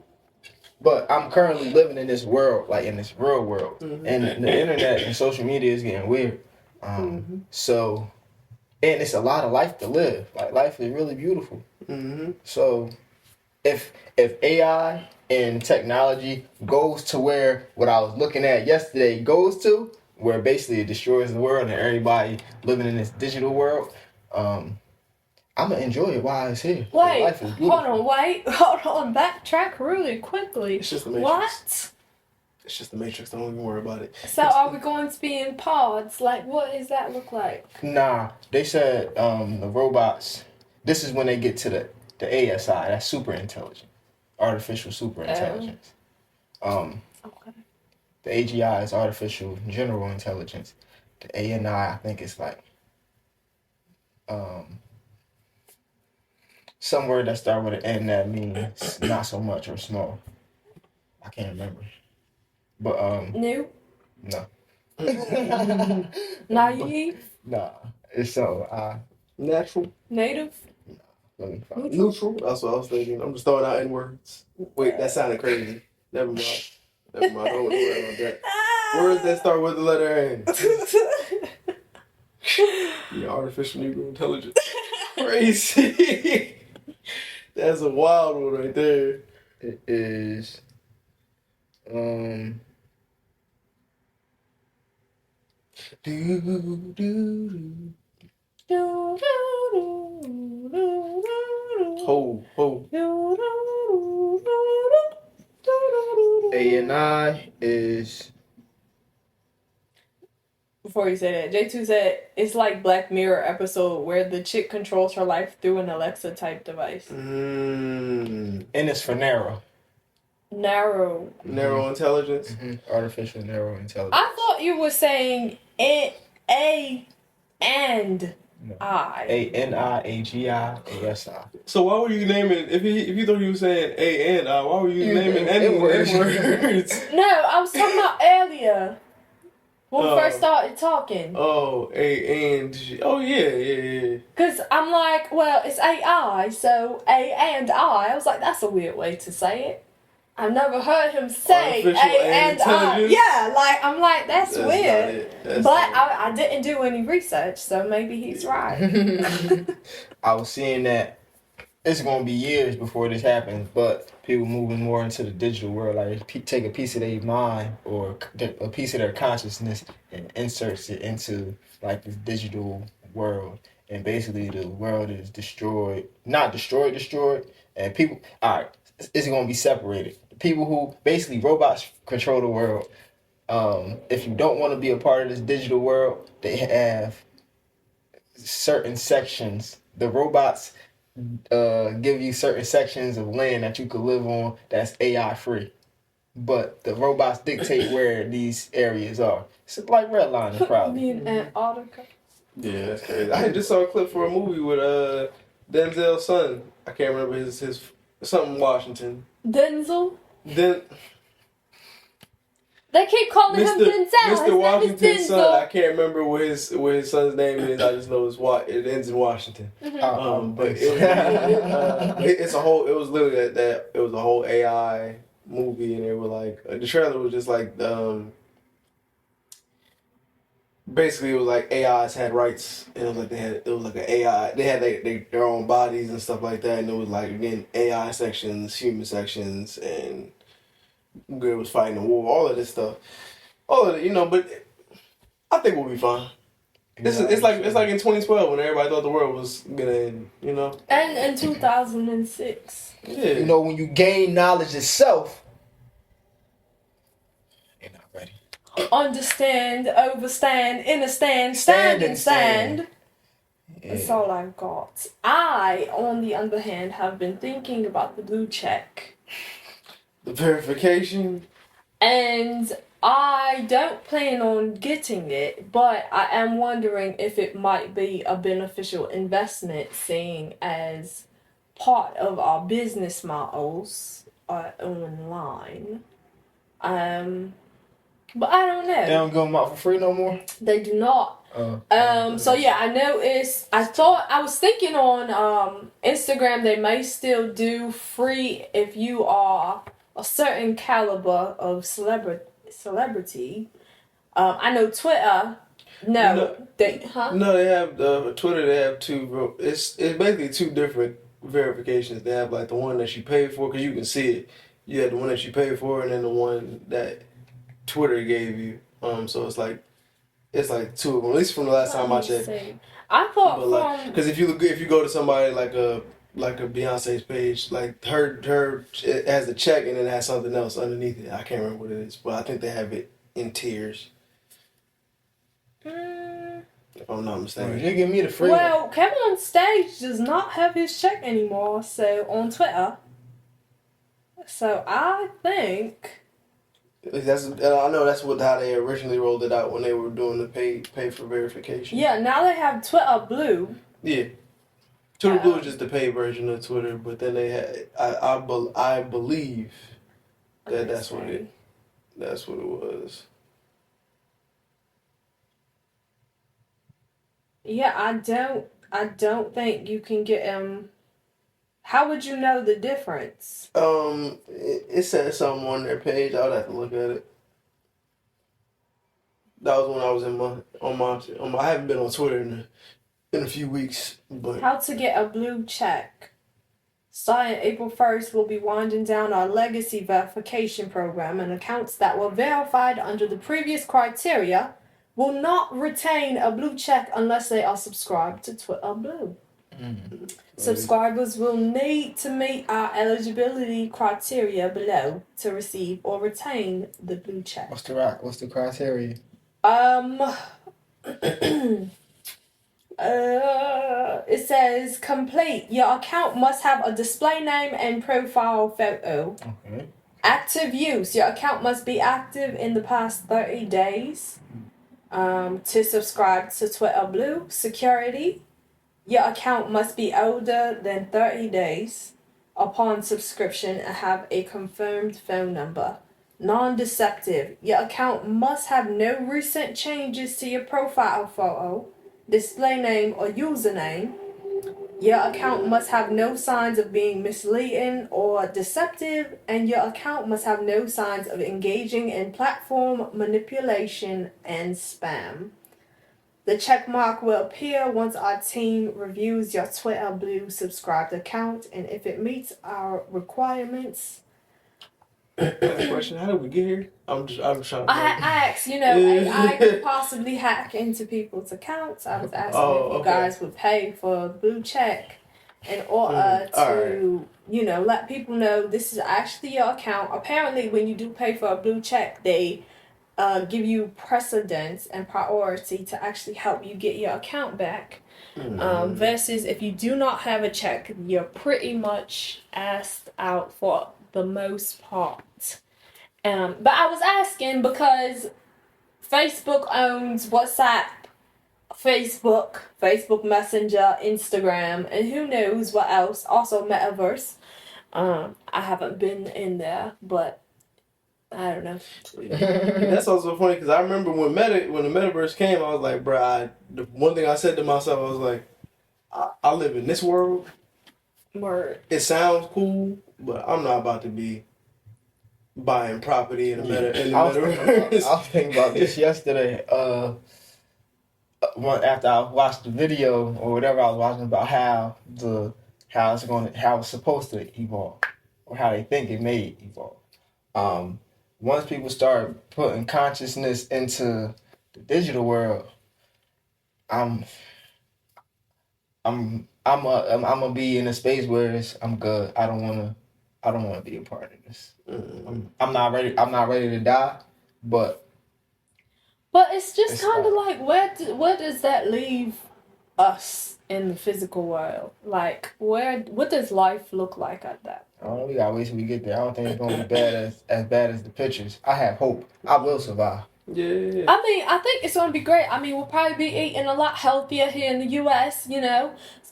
But I'm currently living in this world, like in this real world, and the internet and social media is getting weird. So, and it's a lot of life to live. Like life is really beautiful. So, if AI and technology goes to where what I was looking at yesterday goes to, where basically it destroys the world and everybody living in this digital world, I'm gonna enjoy it while it's here. Wait, Life is beautiful. hold on, backtrack really quickly. It's just the Matrix. What? It's just the Matrix. Don't even worry about it. So are we going to be in pods? Like, what does that look like? Nah, they said the robots. This is when they get to the ASI. That's super intelligent, artificial super intelligence. Okay. The AGI is artificial general intelligence. The ANI, I think it's like some word that start with an N that means not so much or small. I can't remember. But New? no. Naive? Nah. It's so Natural. Native? let me find it. Neutral. That's what I was thinking. I'm just throwing out N words. Wait, that sounded crazy. Never mind. Don't worry about that. Words that start with the letter N. Artificial Negro intelligence. Crazy. That's a wild one right there. It is Ho. ANI is Before you say that, J2 said it's like Black Mirror episode where the chick controls her life through an Alexa type device. and it's for narrow. Narrow intelligence. Artificial narrow intelligence. I thought you were saying A and No. I. ANIAGIASI. So why were you naming if you thought you were saying A and I? Why were you naming N words. words? No, I was talking about earlier when we Oh. first started talking. Oh, A and G. Oh yeah. Because I'm like, well, it's AI, so A and I. I was like, that's a weird way to say it. I've never heard him say A Artificial and I. intelligence? Yeah, like, I'm like, that's Not weird. it. That's But not it. I didn't do any research, so maybe he's right. I was seeing that it's gonna be years before this happens, but people moving more into the digital world, like take a piece of their mind or a piece of their consciousness and inserts it into like this digital world, and basically the world is not destroyed, and people. All right, it's gonna be separated. The people who basically robots control the world. If you don't want to be a part of this digital world, they have certain sections. The robots give you certain sections of land that you could live on that's AI free. But the robots dictate where these areas are. It's like redlining, Me probably. in Antarctica. Yeah, that's crazy. I just saw a clip for a movie with Denzel's son. I can't remember his something Washington. Denzel? They keep calling him Denzel. Mr. Washington's son. I can't remember what his son's name is. I just know it ends in Washington. But it's a whole. It was literally that. It was a whole AI movie, and they were like the trailer was just like basically it was like AIs had rights, and it was like an AI. They had their own bodies and stuff like that, and it was like again AI sections, human sections, and Grae was fighting the war, all of this stuff, all of it, but I think we'll be fine. It's like in 2012 when everybody thought the world was gonna end, And in 2006. Yeah. When you gain knowledge itself, you're not ready. Understand, overstand, understand, stand and stand. Yeah. That's all I've got. I, on the other hand, have been thinking about the blue check. The verification. And I don't plan on getting it, but I am wondering if it might be a beneficial investment, seeing as part of our business models are online. But I don't know. They don't give them out for free no more? They do not. So yeah, I noticed. I was thinking on Instagram they may still do free if you are a certain caliber of celebrity. I know Twitter. No, they have Twitter. They have two. It's basically two different verifications. They have like the one that you pay for because you can see it. You have the one that you pay for, and then the one that Twitter gave you. So it's like two of them. At least from the last time I checked. I thought because if you go to somebody like a Beyonce's page, like her it has a check and then it has something else underneath it. I can't remember what it is, but I think they have it in tiers. If I'm not mistaken. You give me the free. Well, Kevin on Stage does not have his check anymore, so on Twitter. So I think I know that's how they originally rolled it out when they were doing the pay for verification. Yeah, now they have Twitter Blue. Yeah. Twitter Blue is just the paid version of Twitter, but then they had I believe that that's what it was. Yeah, I don't think you can get how would you know the difference? It said something on their page. I would have to look at it. That was when I was on my I haven't been on Twitter in a few weeks, but how to get a blue check. Starting April 1st, we'll be winding down our legacy verification program, and accounts that were verified under the previous criteria will not retain a blue check unless they are subscribed to Twitter Blue. Mm-hmm. Subscribers will need to meet our eligibility criteria below to receive or retain the blue check. What's the criteria? It says complete. Your account must have a display name and profile photo. Okay. Active use. Your account must be active in the past 30 days. To subscribe to Twitter Blue. Security. Your account must be older than 30 days upon subscription and have a confirmed phone number. Non-deceptive. Your account must have no recent changes to your profile photo, display name, or username. Your account must have no signs of being misleading or deceptive, and your account must have no signs of engaging in platform manipulation and spam. The check mark will appear once our team reviews your Twitter Blue subscribed account, and if it meets our requirements. Question: how did we get here? I'm trying to. I asked, I could possibly hack into people's accounts. I was asking if you guys would pay for the blue check in order to, let people know this is actually your account. Apparently, when you do pay for a blue check, they give you precedence and priority to actually help you get your account back. Mm-hmm. Versus if you do not have a check, you're pretty much asked out for the most part. But I was asking because Facebook owns WhatsApp, Facebook Messenger, Instagram, and who knows what else. Also Metaverse. I haven't been in there, but I don't know. That's also funny because I remember when the Metaverse came, I was like, bruh, the one thing I said to myself, I was like, I live in this world. Word. It sounds cool, but I'm not about to be buying property in the Metaverse. I was thinking about this yesterday. After I watched the video or whatever I was watching about how it's supposed to evolve, or how they think it may evolve. Once people start putting consciousness into the digital world, I'm gonna be in a space where I'm good. I don't wanna be a part of this. I'm not ready to die, but it's just kind of like where does that leave us in the physical world? Like what does life look like at that? I don't know. We gotta wait till we get there. I don't think it's gonna be as bad as the pictures. I have hope. I will survive. Yeah. I think it's gonna be great. We'll probably be eating a lot healthier here in the U.S.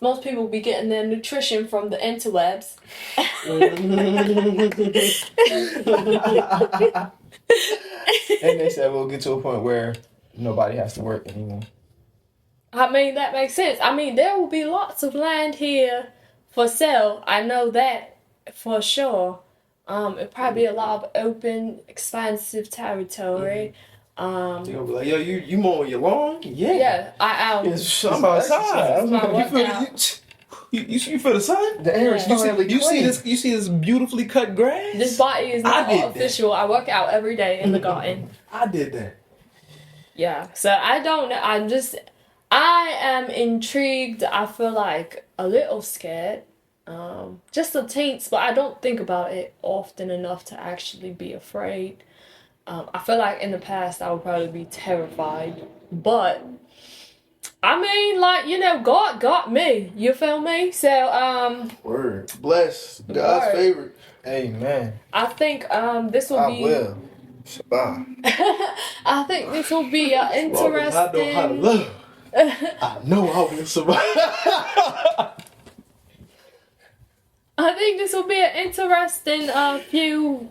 Most people will be getting their nutrition from the interwebs. And they said we'll get to a point where nobody has to work anymore. That makes sense. There will be lots of land here for sale. I know that for sure. It'd probably be a lot of open, expansive territory. You're gonna be like, yo, you mowing your lawn? Yeah, I'm I'm outside. It's my You feel workout. you feel the sun? The air is Yeah. finally clean. You see this beautifully cut grass? This body is not I did artificial. I work out every day in the garden. I did that. Yeah, so I don't know. I am intrigued. I feel like a little scared. Just a teens, but I don't think about it often enough to actually be afraid. I feel like in the past I would probably be terrified, but I mean, like, God got me. You feel me? So, Word. Bless. God's Word. favorite. Amen. I think this will I be. will. Shabbat. I think this will be an As long as I know how to interesting. love, I know I will survive. I think this will be an interesting few,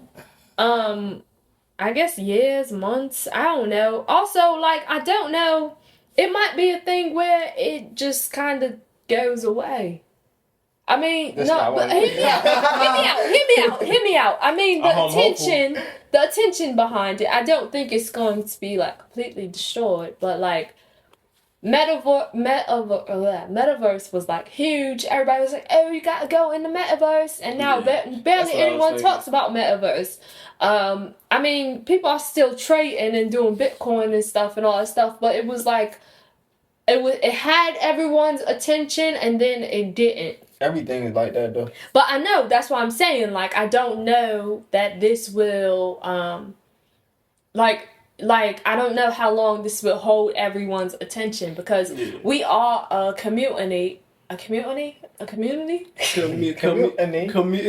I guess years, months. I don't know. Also, like, I don't know. It might be a thing where it just kind of goes away. I mean, That's no, not but what hear me out. Hear me out. I mean, the attention behind it. I don't think it's going to be like completely destroyed, but like. Metaverse was like huge. Everybody was like, "Oh, you gotta go in the metaverse," and now barely what I was anyone thinking. talks about metaverse. I mean, people are still trading and doing Bitcoin and stuff and all that stuff, but it was like it had everyone's attention and then it didn't. Everything is like that though. But I know that's what I'm saying. Like, I don't know that this will like I don't know how long this will hold everyone's attention because we are a community. It's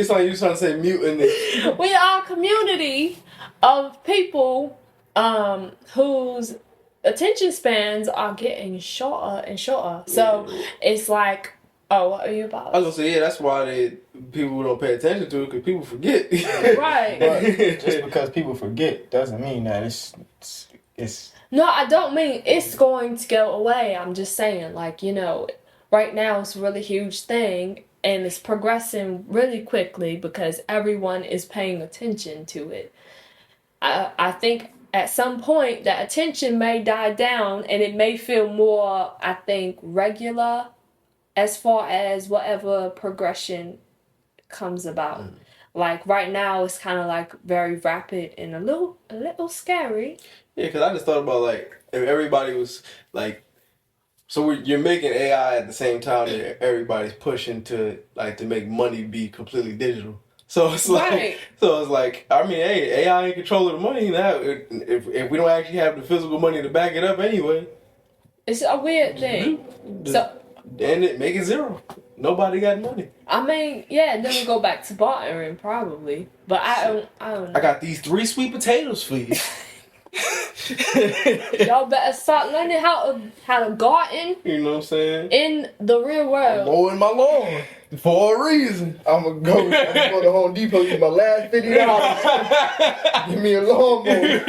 like you trying to say mutiny. We are a community of people whose attention spans are getting shorter and shorter. So it's like, oh, what are you about? I was gonna say, yeah, that's why people don't pay attention to it because people forget. Right. But just because people forget doesn't mean that it's No, I don't mean it's going to go away. I'm just saying, like, right now it's a really huge thing and it's progressing really quickly because everyone is paying attention to it. I think at some point that attention may die down and it may feel more, I think, regular as far as whatever progression comes about. Like right now it's kind of like very rapid and a little scary. Yeah, because I just thought about like if everybody was like, so you're making AI at the same time that everybody's pushing to make money be completely digital. So it's like, Right. I mean, hey, AI in control of the money now. If we don't actually have the physical money to back it up anyway, It's a weird thing. So end it, make it zero. Nobody got money. I mean, yeah, then we go back to bartering probably. But I don't know. I got these 3 sweet potatoes for you. Y'all better start learning how to garden You know what I'm saying? in the real world. Mowing my lawn for a reason. I'm gonna go to Home Depot, use my last $50. Give me a lawnmower.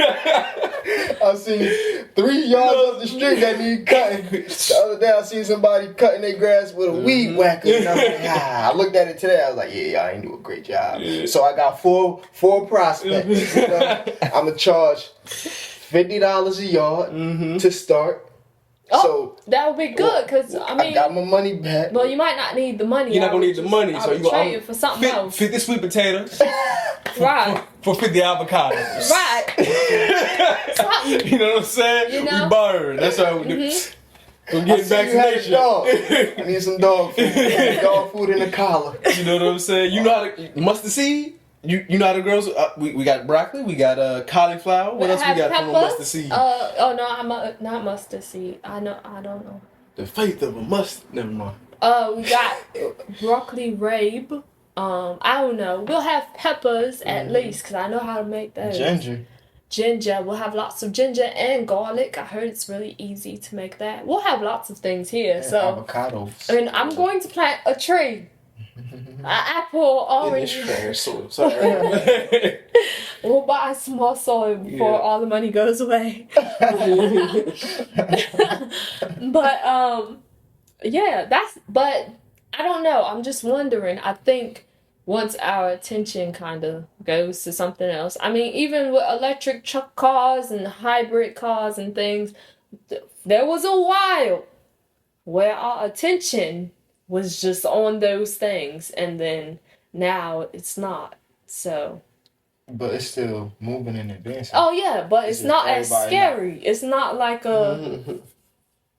I seen 3 yards up the street that need cutting. The other day I seen somebody cutting their grass with a weed whacker. And I was like, I looked at it today. I was like, yeah, y'all ain't do a great job. So I got four prospects. I'm gonna charge $50 a yard to start. Oh, So that would be good because I mean, got my money back. well, you might not need the money. you're not gonna need the money, so you trade it for something else. 50 sweet potatoes Right, for 50 avocados. right. Something. You know what I'm saying? You know? We burn. That's how we do. Go I get see you had a vaccination. dog. I need some dog food. Dog food in the collar. You know what I'm saying? You know how to mustard seed? You know how to grow? We got broccoli. We got cauliflower. What else we got from a mustard seed? Oh no, not mustard seed. I don't know. The faith of a mustard. Never mind. We got broccoli rabe. I don't know. We'll have peppers at least because I know how to make those. Ginger. We'll have lots of ginger and garlic. I heard it's really easy to make that. We'll have lots of things here. So, Avocados. and I'm going to plant a tree. An apple, orange. In this trash soil. Sorry. We'll buy some more soil before all the money goes away. But yeah, but I don't know. I'm just wondering. I think once our attention kind of goes to something else. I mean, even with electric truck cars and hybrid cars and things, there was a while where our attention was just on those things, and then now it's not. So. But it's still moving and advancing. Oh yeah, but it's not as scary. Not. It's not like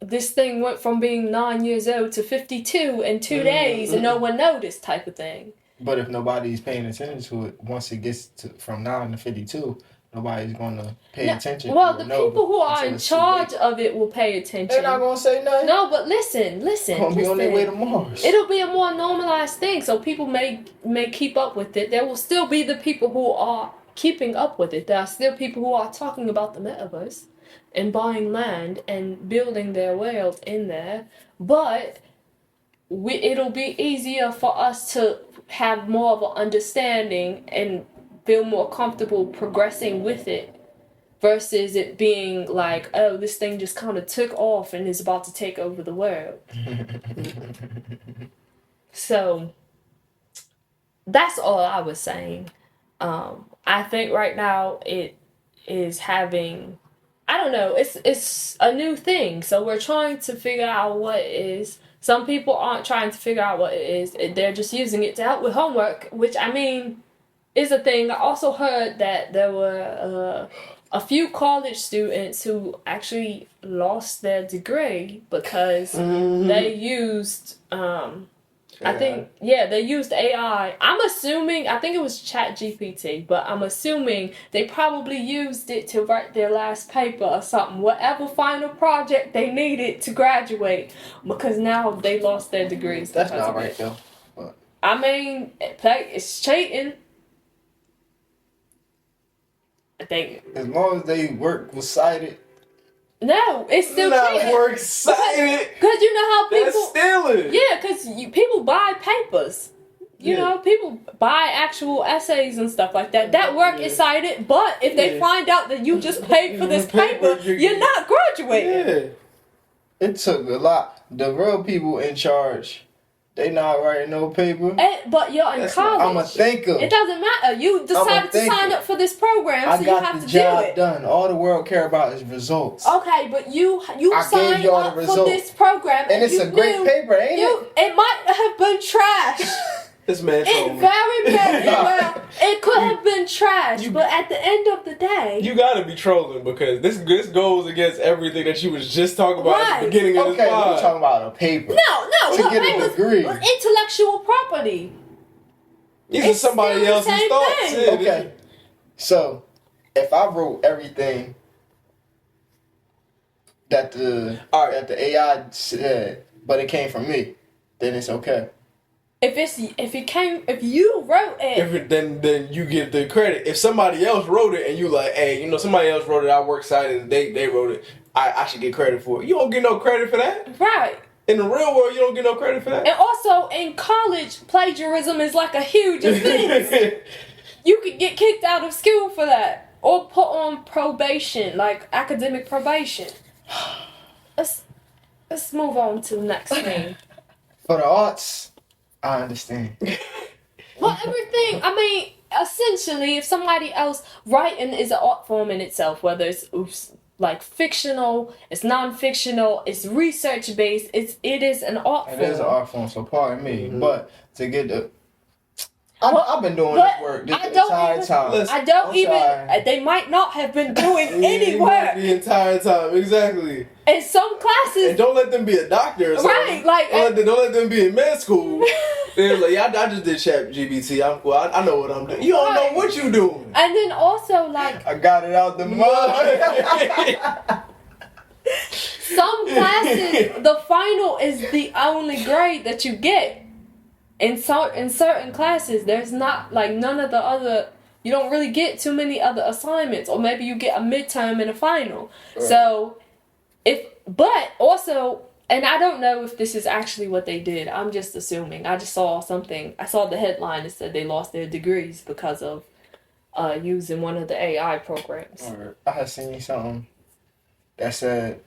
this thing went from being 9 years old to 52 in 2 days and no one noticed type of thing. But if nobody's paying attention to it, once it gets from 9 to 52, nobody's going to pay attention. Well, the people who are in charge of it will pay attention. They're not going to say nothing. No, but listen. They're going to be on their way to Mars. It'll be a more normalized thing, so people may keep up with it. There will still be the people who are keeping up with it. There are still people who are talking about the metaverse and buying land and building their world in there. But it'll be easier for us to have more of an understanding and feel more comfortable progressing with it versus it being like, oh, this thing just kind of took off and is about to take over the world. So that's all I was saying. I think right now it is having, I don't know, it's a new thing. So we're trying to figure out what it is. Some people aren't trying to figure out what it is. They're just using it to help with homework, which, I mean, is a thing. I also heard that there were a few college students who actually lost their degree because they used, they used AI. I'm assuming, I think it was ChatGPT, but I'm assuming they probably used it to write their last paper or something, whatever final project they needed to graduate, because now they lost their degrees. That's not right, though. But I mean, it's cheating. I think. As long as they work was cited. No, it's still cheating. Work cited. Because you know how people. That's stealing. Yeah, because people buy papers. You know, people buy actual essays and stuff like that. That work is cited, but if they find out that you just paid for this paper, you're not graduating. Yeah. It took a lot. The real people in charge, they not writing no paper. But you're in college. I'm a thinker. It doesn't matter. You decided to sign up for this program, so you have to do it. I got the job done. All the world care about is results. Okay, but you signed up for this program, and it's a great paper, ain't it? It might have been trash. This man told me. It could have been trash, but at the end of the day, you gotta be trolling because this goes against everything that you was just talking about at the beginning of this pod. We're talking about a paper. No, to get a degree. Intellectual property. These are somebody else's thoughts. Yeah, okay, so if I wrote everything that the AI said, but it came from me, then it's okay. If you wrote it, then you get the credit. If somebody else wrote it and you like, hey, somebody else wrote it, I worked cited and they wrote it, I should get credit for it. You don't get no credit for that. Right. In the real world, you don't get no credit for that. And also in college, plagiarism is like a huge offense. You could get kicked out of school for that, or put on probation, like academic probation. Let's move on to the next thing. For the arts, I understand. Well, everything, I mean, essentially, if somebody else, writing is an art form in itself, whether it's like fictional, it's non-fictional, it's research-based, it is an art form. It is an art form, so pardon me. But to get the... I've been doing this work the entire time. I don't even... They might not have been doing any work. The entire time, exactly. In some classes... And don't let them be a doctor or something. Right, like... Don't let them be in med school. They're like, I just did ChatGPT. I'm cool. I know what I'm doing. You don't know what you doing. And then also, like... I got it out the mud. Some classes, the final is the only grade that you get. In certain classes, there's not, like, none of the other... You don't really get too many other assignments. Or maybe you get a midterm and a final. Right. So, but also... And I don't know if this is actually what they did. I'm just assuming. I just saw something. I saw the headline that said they lost their degrees because of using one of the AI programs. I had seen something that said,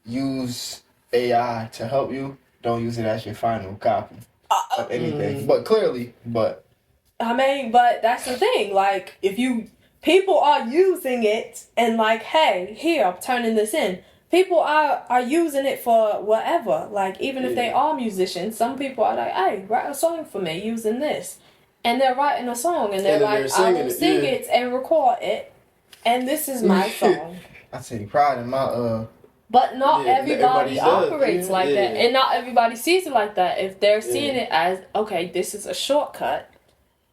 use AI to help you. Don't use it as your final copy of anything. But clearly, I mean, but that's the thing. Like, if people are using it and like, hey, here, I'm turning this in. People are using it for whatever. Like, even if they are musicians, some people are like, hey, write a song for me using this. And they're writing a song and they're And then like, they're singing I will it, sing yeah. it and record it. And this is my song. I take pride in my But not Yeah, everybody everybody does, operates yeah, like yeah. that. And not everybody sees it like that. If they're seeing Yeah. it as, okay, this is a shortcut,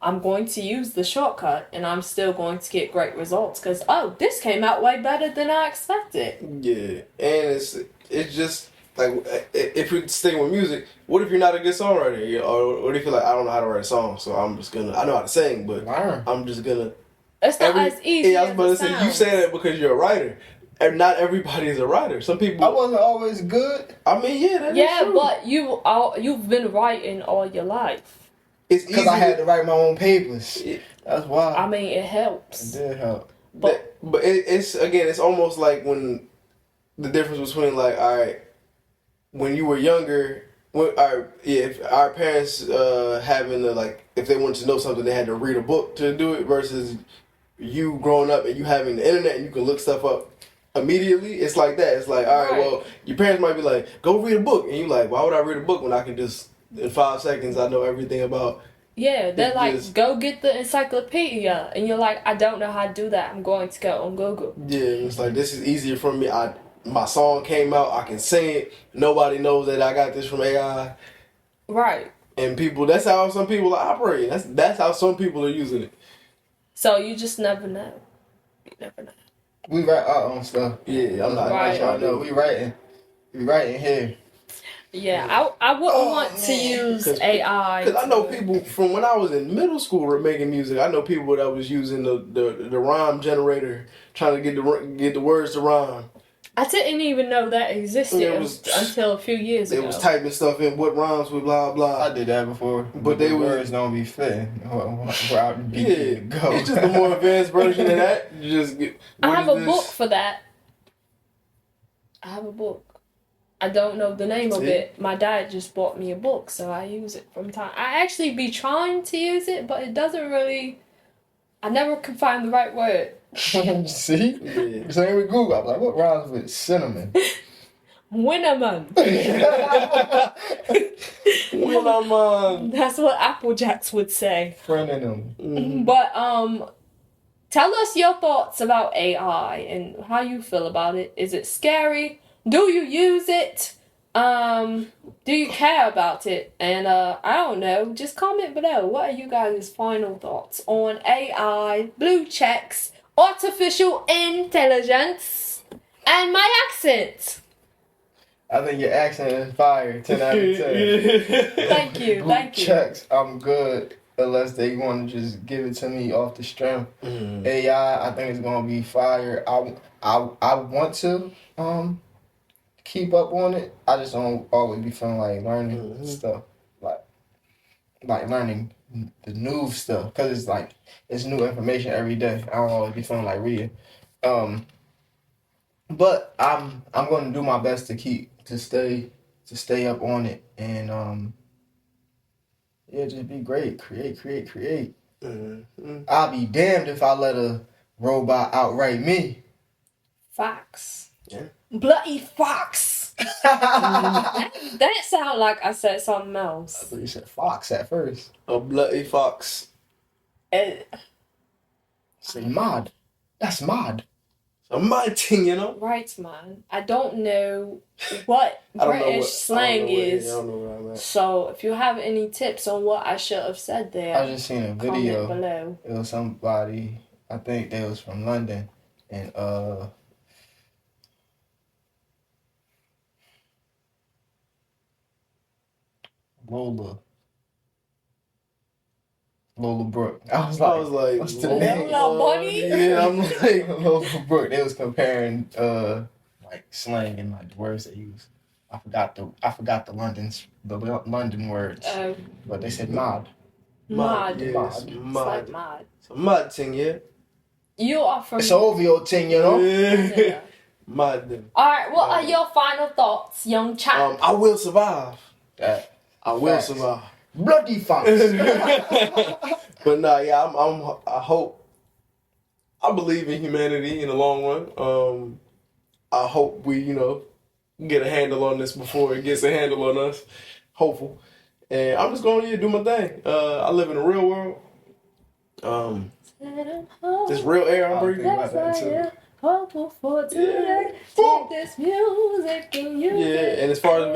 I'm going to use the shortcut and I'm still going to get great results because, oh, this came out way better than I expected. Yeah, and it's just like if we're sticking with music, what if you're not a good songwriter? You know, or what if you're like, I don't know how to write a song, so I'm just gonna, I know how to sing, but learn. I'm just gonna. It's not as easy Yeah, I was as about to it say, you sounds. say that because you're a writer. And not everybody is a writer. Some people. I wasn't always good. I mean, yeah, that is Yeah, true. but you've been writing all your life. It's Because easy I had to write my own papers. It, That's why. I mean, it It helps. did help. But it's almost like when the difference between like, all right, when you were younger, if our parents having to like, if they wanted to know something, they had to read a book to do it versus you growing up and you having the internet and you can look stuff up immediately. It's like that. It's like, all right, well, your parents might be like, go read a book, and you like, why would I read a book when I can just in 5 seconds I know everything about. yeah, they're It's like, just- go get the encyclopedia. And you're like, I don't know how to do that. I'm going to go on Google. Yeah, it's like this is easier for me. My song came out, I can sing it. Nobody knows that I got this from AI. Right. And people, that's how some people are operating. That's how some people are using it. So you just never know. You never know. We write our own stuff. Yeah, I'm not. Right. I know. We writing here. Yeah, I wouldn't want to use AI. Because I know people from when I was in middle school were making music. I know people that was using the rhyme generator trying to get the words to rhyme. I didn't even know that existed until a few years ago. They was typing stuff in what rhymes with blah blah. I did that before, But they the was- words don't be fitting. Where I be Yeah, go. it's just a more advanced version of that. You just get. I what have is a this? book for that. I have a book. I don't know the name of See? it. My dad just bought me a book, so I use it from time. I actually be trying to use it, but it doesn't really. I never can find the right word. See? Yeah. Same with Google. I'm like, what rhymes with cinnamon? Winnerman. When I'm That's what Applejacks would say. Friend in them. But tell us your thoughts about AI and how you feel about it. Is it scary? Do you use it? Do you care about it? And I don't know. Just comment below. What are you guys' final thoughts on AI, blue checks, artificial intelligence, and my accent? I think your accent is fire. 10 out of 10. Thank you. Blue Thank you. checks, I'm good. Unless they want to just give it to me off the strength. AI, I think it's gonna be fire. I want to keep up on it. I just don't always be feeling like learning stuff, like learning the new stuff, because it's like it's new information every day. I don't always be feeling like reading. But I'm going to do my best to stay up on it, and yeah, just be great. Create. I'll be damned if I let a robot outright me. Facts. Yeah. Bloody fox. That sound like I said something I else. thought you said fox at first. A bloody fox. Say mod. That's mod. A my thing, you know. Right, man. I don't know what I don't know British what slang is. I don't know where I'm at. So if you have any tips on what I should have said there, I just seen a comment video. below. It was somebody, I think they was from London, and Lola Brooke. I was like, what's the name? Lola Bunny? Yeah, I'm like, Lola Brooke. They was comparing like slang and like the words they use. I forgot the London words, but they said mod. Mod. Yeah, Mod. it's It's mod. like mod. It's a mod thing, yeah. You are from. It's an OVO thing, you know. Yeah. Mod them. Alright, what are your final thoughts, young chap? I will survive. That I will Facts. survive. bloody fans. But nah, yeah, I hope. I believe in humanity in the long run. I hope we, get a handle on this before it gets a handle on us. Hopeful. And I'm just going to do my thing. I live in the real world. This real air I'm breathing. About that too. Hopeful for today. Take this music and you. Yeah, and as far as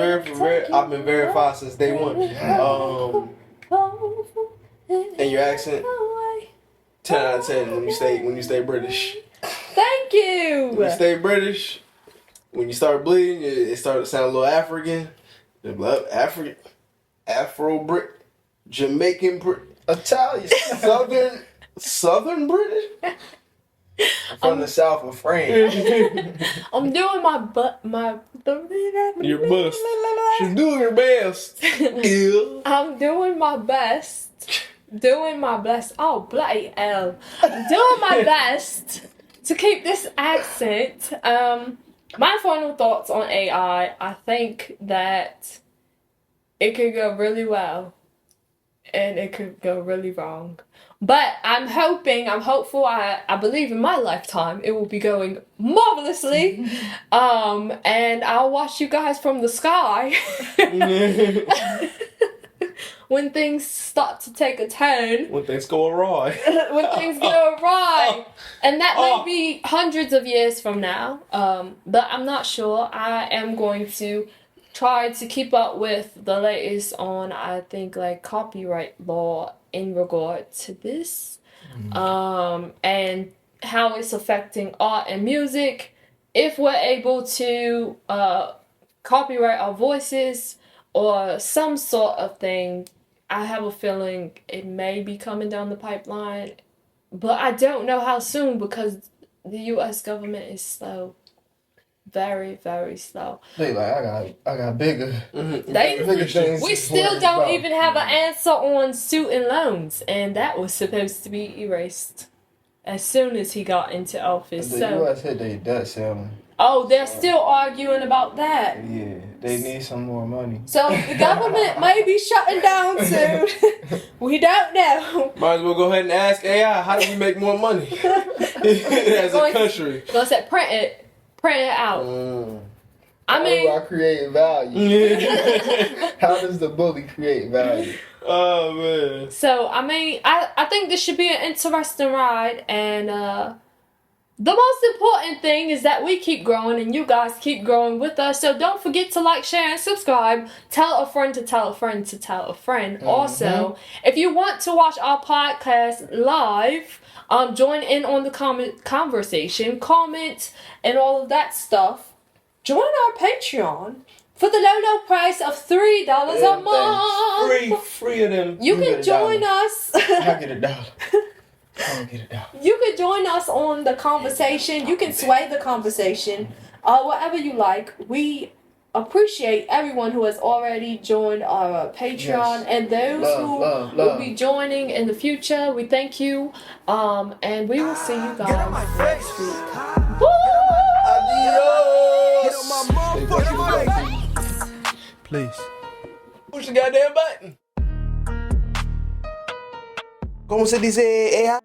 I've been verified since day one. And your accent, 10 out of 10 when you stay British. Thank you. When you stay British, when you start bleeding, it started to sound a little African. African, Afro-Brit, Jamaican Brit, Italian. Southern British. From the south of France. I'm doing my Your best. She's doing her best. Yeah. I'm doing my best. Oh, bloody hell. I'm doing my best to keep this accent. My final thoughts on AI, I think that it could go really well and it could go really wrong. But I'm hopeful, I believe in my lifetime it will be going marvelously. And I'll watch you guys from the sky when things start to take a turn. When things go awry. When things go awry. And that may be hundreds of years from now. But I'm not sure. I am going to try to keep up with the latest on, I think, like copyright law in regard to this, and how it's affecting art and music. If we're able to copyright our voices or some sort of thing, I have a feeling it may be coming down the pipeline, but I don't know how soon because the U.S. government is slow. Very, very slow. They like, I got bigger. Bigger things. We still don't even have an answer on student loans, and that was supposed to be erased as soon as he got into office. The U.S. hit their debt ceiling. Oh, they're still arguing about that. Yeah, they need some more money. So the government may be shutting down soon. We don't know. Might as well go ahead and ask AI, how do we make more money as a country? Gonna say print it out. I mean, how do I create value? How does the bully create value? Oh man. So I mean, I think this should be an interesting ride, and the most important thing is that we keep growing and you guys keep growing with us. So don't forget to like, share, and subscribe. Tell a friend to tell a friend to tell a friend. Also, if you want to watch our podcast live, join in on the conversation, comment, and all of that stuff. Join our Patreon for the low price of $3 a month. Free of them. You can join us. I'll get $1. I'll get $1. You can join us on the conversation. You can sway the conversation. Whatever you like. We appreciate everyone who has already joined our Patreon, and those who will be joining in the future. We thank you. And we will see you guys next week. Woo! Adios. Please. Push the goddamn button. ¿Cómo se dice AI?